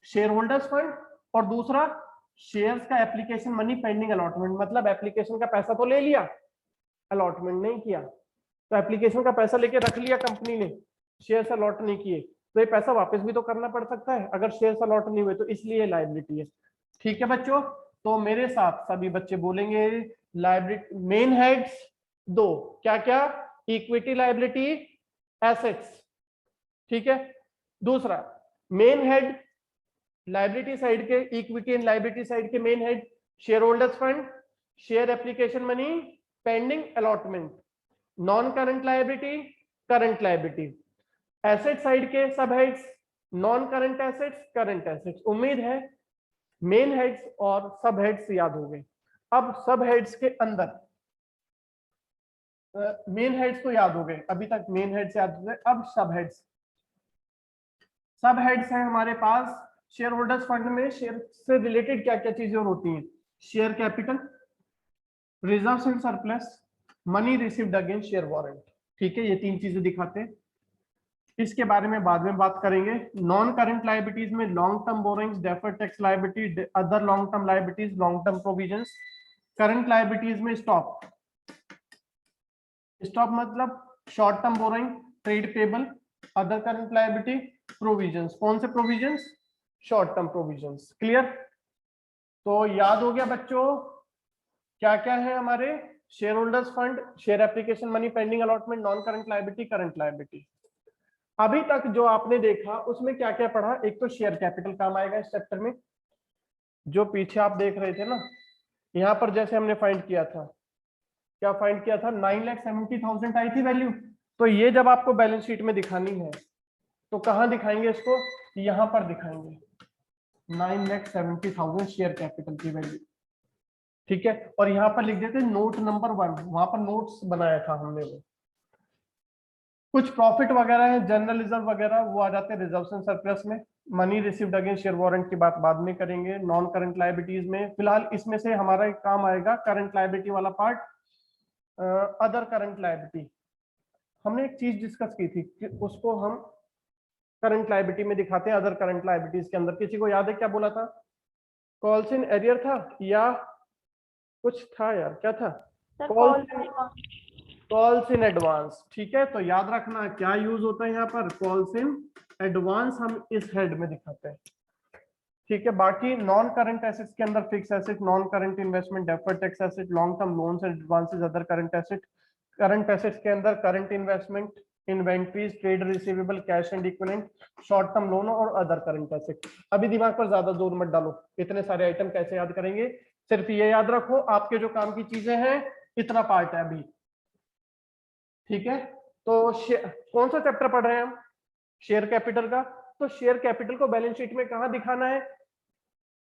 शेयर होल्डर्स फंड और दूसरा शेयर्स का एप्लीकेशन मनी पेंडिंग अलॉटमेंट। मतलब एप्लीकेशन का पैसा तो ले लिया, अलॉटमेंट नहीं किया। तो एप्लीकेशन का पैसा लेके रख लिया कंपनी ने, शेयर्स अलॉट नहीं किए, तो ये पैसा वापस भी तो करना पड़ सकता है अगर शेयर्स अलॉट नहीं हुए, तो इसलिए लायबिलिटी है। ठीक है बच्चों, तो मेरे साथ सभी बच्चे बोलेंगे लायबिलिटी मेन हेड्स दो, क्या क्या? Equity, liability, assets. ठीक है, दूसरा मेन हेड लायबिलिटी साइड के, इक्विटी एंड लायबिलिटी साइड के main head share holders fund, share application money, pending allotment, non current liability, current liability. Asset side के सब heads non current assets, current assets. उम्मीद है main heads और सब heads याद हो गए। अब सब हेड्स के अंदर मेन हेड्स तो याद हो गए, अभी तक मेन हेड्स याद हो गए। अब सब हेड्स, सब हेड्स हैं हमारे पास। शेयर होल्डर्स फंड में शेयर से रिलेटेड क्या क्या चीजें और होती हैं? Share capital, reserves and surplus, money received against share warrant. ठीक है, ये तीन चीजें दिखाते हैं, इसके बारे में बाद में बात करेंगे। नॉन करंट लायबिलिटीज में long term borrowings, deferred tax liability, other long term liabilities, long term provisions. Current liabilities में स्टॉक, स्टॉक मतलब short term borrowing, trade payable, other current liability, provisions. कौन से provisions? Short term provisions. Clear? तो याद हो गया बच्चों क्या क्या है हमारे? Share holders fund, share application money, pending allotment, non current liability, current liability. अभी तक जो आपने देखा उसमें क्या क्या पढ़ा? एक तो शेयर कैपिटल काम आएगा इस चैप्टर में, जो पीछे आप देख रहे थे ना, यहाँ पर जैसे हमने फाइंड किया था, क्या फाइंड किया था? 9,70,000 आई थी वैल्यू। तो ये जब आपको बैलेंस शीट में दिखानी है तो कहाँ दिखाएंगे इसको? यहाँ पर दिखाएंगे 9,70,000 शेयर कैपिटल की वैल्यू। ठीक है, और यहाँ पर लिख देते नोट नंबर 1, वहां पर नोट्स बनाया था हमने। वो कुछ प्रॉफिट वगैरह है, जनरल रिजर्व वगैरह, वो आ जाते हैं रिजर्व्स एंड सरप्लस में। Money received against share warrant की बात बाद में करेंगे। नॉन करंट लायबिलिटीज में फिलहाल इसमें से हमारा एक काम आएगा करंट लायबिलिटी वाला पार्ट, अदर करंट लायबिलिटी। हमने एक चीज डिस्कस की थी कि उसको हम करंट लायबिलिटी में दिखाते हैं, अदर करंट लायबिलिटीज के अंदर। किसी को याद है क्या बोला था? कॉल्स इन एरियर था या कुछ था यार, क्या था? Calls in advance. ठीक है, तो याद रखना क्या यूज होता है यहाँ पर, कॉल्स इन एडवांस हम इस हेड में दिखाते हैं। ठीक है, बाकी नॉन करंट एसेट्स के अंदर fix asset, non current investment, deferred tax asset, long term loans and advances, other current asset. Current assets के अंदर current investment, inventories, trade receivable, cash and equivalent, short term loan और other current asset. अभी दिमाग पर ज्यादा जोर मत डालो, इतने सारे आइटम कैसे याद करेंगे, सिर्फ ये याद रखो आपके जो काम की चीजें हैं इतना पार्ट है अभी। ठीक है, तो कौन सा चैप्टर पढ़ रहे हैं हम? शेयर कैपिटल का। तो शेयर कैपिटल को बैलेंस शीट में कहाँ दिखाना है?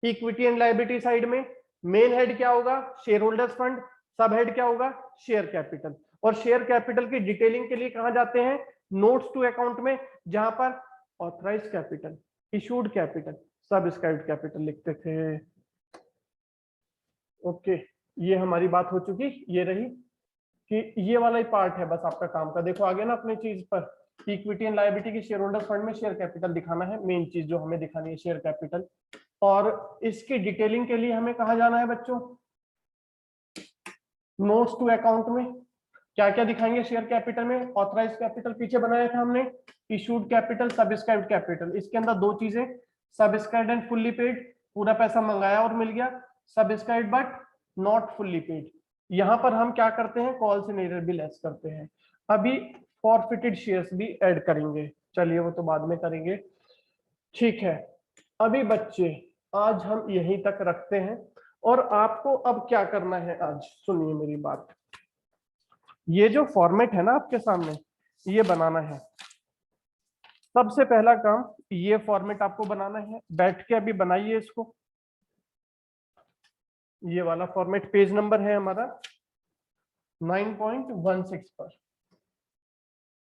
इक्विटी एंड लायबिलिटी साइड में। मेन हेड क्या होगा? Share holders fund. सब हेड क्या होगा? Share capital. और शेयर कैपिटल की डिटेलिंग के लिए कहाँ जाते हैं? नोट्स टू अकाउंट में, जहां पर authorise capital, issued capital, subscribed capital लिखते थे। ओके, ये हमारी बात हो चुकी, ये रही कि ये वाला ही पार्ट है बस आपका काम का। देखो आगे ना अपने चीज पर, इक्विटी एंड लायबिलिटी की शेयर होल्डर्स फंड में शेयर कैपिटल दिखाना है, मेन चीज जो हमें दिखानी है शेयर कैपिटल। और इसकी डिटेलिंग के लिए हमें कहा जाना है बच्चों? नोट्स टू अकाउंट में। क्या क्या दिखाएंगे शेयर कैपिटल में? ऑथराइज कैपिटल पीछे बनाया था हमने, इशूड कैपिटल, सब्सक्राइब्ड कैपिटल। इसके अंदर दो चीजें, सब्सक्राइब्ड एंड फुल्ली पेड, पूरा पैसा मंगाया और मिल गया, subscribed but not fully paid. यहाँ पर हम क्या करते हैं? कॉल्स इन एरियर भी लेस करते हैं। अभी फॉरफिटेड शेयर्स भी ऐड करेंगे, चलिए वो तो बाद में करेंगे। ठीक है, अभी बच्चे आज हम यहीं तक रखते हैं। और आपको अब क्या करना है आज, सुनिए मेरी बात। ये जो फॉर्मेट है ना आपके सामने, ये बनाना है। सबसे पहला काम ये फॉर्मेट आपको बनाना है, बैठ के अभी बनाइए इसको। ये वाला फॉर्मेट पेज नंबर है हमारा 9.16 पर।